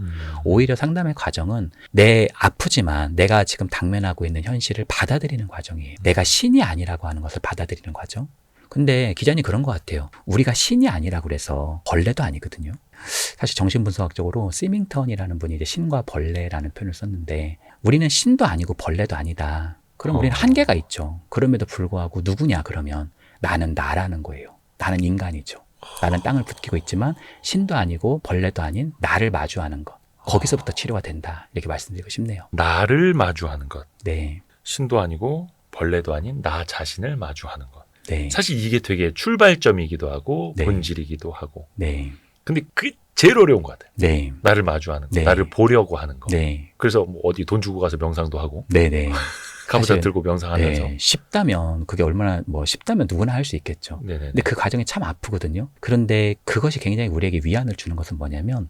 오히려 상담의 과정은 내 아프지만 내가 지금 당면하고 있는 현실을 받아들이는 과정이에요. 내가 신이 아니라고 하는 것을 받아들이는 과정. 근데 기자님 그런 것 같아요. 우리가 신이 아니라고 그래서 벌레도 아니거든요. 사실 정신분석학적으로 시밍턴이라는 분이 이제 신과 벌레라는 표현을 썼는데 우리는 신도 아니고 벌레도 아니다. 그럼 우리는 한계가 있죠. 그럼에도 불구하고 누구냐 그러면 나는 나라는 거예요. 나는 인간이죠. 나는 땅을 붙기고 있지만 신도 아니고 벌레도 아닌 나를 마주하는 것. 거기서부터 치료가 된다. 이렇게 말씀드리고 싶네요. 나를 마주하는 것. 네. 신도 아니고 벌레도 아닌 나 자신을 마주하는 것. 네. 사실 이게 되게 출발점이기도 하고 네. 본질이기도 하고. 네. 근데 그게 제일 어려운 것 같아요. 네. 나를 마주하는 거, 네. 나를 보려고 하는 거. 네. 그래서 뭐 어디 돈 주고 가서 명상도 하고, 네네. 가부좌 사실, 들고 명상하면서. 네, 쉽다면 그게 얼마나 쉽다면 누구나 할 수 있겠죠. 네네. 근데 그 과정이 참 아프거든요. 그런데 그것이 굉장히 우리에게 위안을 주는 것은 뭐냐면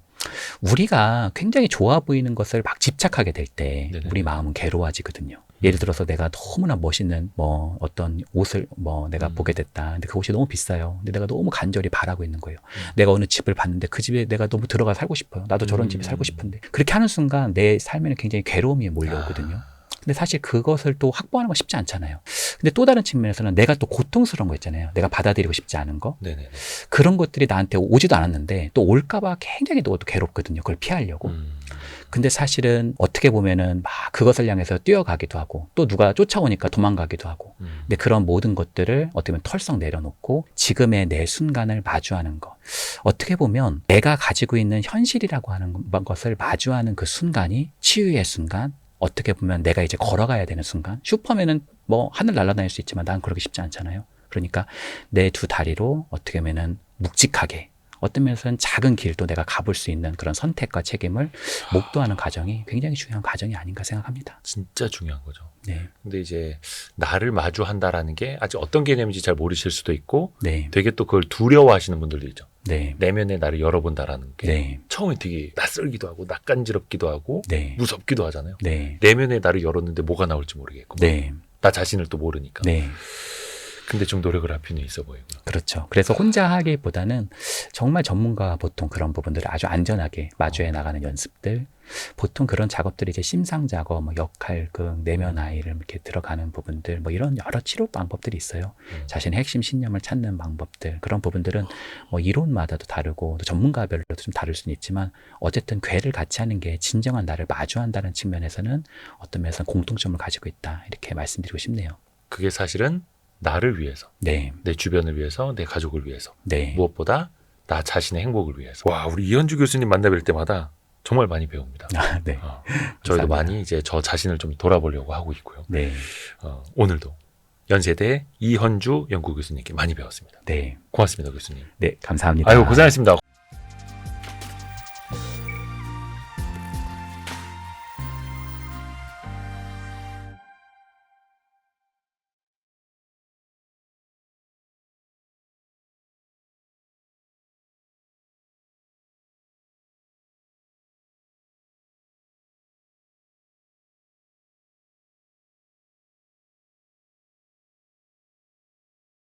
우리가 굉장히 좋아 보이는 것을 막 집착하게 될 때 네네. 우리 마음은 괴로워지거든요. 예를 들어서 내가 너무나 멋있는 어떤 옷을 내가 보게 됐다. 근데 그 옷이 너무 비싸요. 근데 내가 너무 간절히 바라고 있는 거예요. 내가 어느 집을 봤는데 그 집에 내가 너무 들어가 살고 싶어요. 나도 저런 집에 살고 싶은데. 그렇게 하는 순간 내 삶에는 굉장히 괴로움이 몰려오거든요. 근데 사실 그것을 또 확보하는 건 쉽지 않잖아요. 근데 또 다른 측면에서는 내가 또 고통스러운 거 있잖아요. 내가 받아들이고 싶지 않은 거. 네네. 그런 것들이 나한테 오지도 않았는데 또 올까봐 굉장히 또 괴롭거든요. 그걸 피하려고. 근데 사실은 어떻게 보면은 막 그것을 향해서 뛰어가기도 하고 또 누가 쫓아오니까 도망가기도 하고. 근데 그런 모든 것들을 어떻게 보면 털썩 내려놓고 지금의 내 순간을 마주하는 것. 어떻게 보면 내가 가지고 있는 현실이라고 하는 것을 마주하는 그 순간이 치유의 순간, 어떻게 보면 내가 이제 걸어가야 되는 순간. 슈퍼맨은 하늘 날아다닐 수 있지만 난 그렇게 쉽지 않잖아요. 그러니까 내 두 다리로 어떻게 보면은 묵직하게, 어떤 면에서는 작은 길도 내가 가볼 수 있는 그런 선택과 책임을 목도하는 과정이 굉장히 중요한 과정이 아닌가 생각합니다. 진짜 중요한 거죠. 네. 근데 이제 나를 마주한다라는 게 아직 어떤 개념인지 잘 모르실 수도 있고 네. 되게 또 그걸 두려워하시는 분들도 있죠. 네. 내면의 나를 열어본다라는 게 네. 처음에 되게 낯설기도 하고 낯간지럽기도 하고 네. 무섭기도 하잖아요. 네. 내면의 나를 열었는데 뭐가 나올지 모르겠고 네. 나 자신을 또 모르니까. 네. 근데 좀 노력을 할 필요는 있어 보이고요. 그렇죠. 그래서 혼자 하기보다는 정말 전문가와 보통 그런 부분들을 아주 안전하게 마주해 나가는 연습들, 보통 그런 작업들이 이제 심상 작업, 역할극, 내면 아이를 이렇게 들어가는 부분들, 이런 여러 치료 방법들이 있어요. 자신의 핵심 신념을 찾는 방법들, 그런 부분들은 이론마다도 다르고 또 전문가별로도 좀 다를 수는 있지만 어쨌든 괴를 같이 하는 게 진정한 나를 마주한다는 측면에서는 어떤 면에서는 공통점을 가지고 있다. 이렇게 말씀드리고 싶네요. 그게 사실은 나를 위해서, 네. 내 주변을 위해서, 내 가족을 위해서, 네. 무엇보다 나 자신의 행복을 위해서. 와, 우리 이현주 교수님 만나뵐 때마다 정말 많이 배웁니다. 네. 저희도 감사합니다. 많이 이제 저 자신을 좀 돌아보려고 하고 있고요. 네. 오늘도 연세대 이현주 연구 교수님께 많이 배웠습니다. 네. 고맙습니다, 교수님. 네. 감사합니다. 아유, 고생하셨습니다.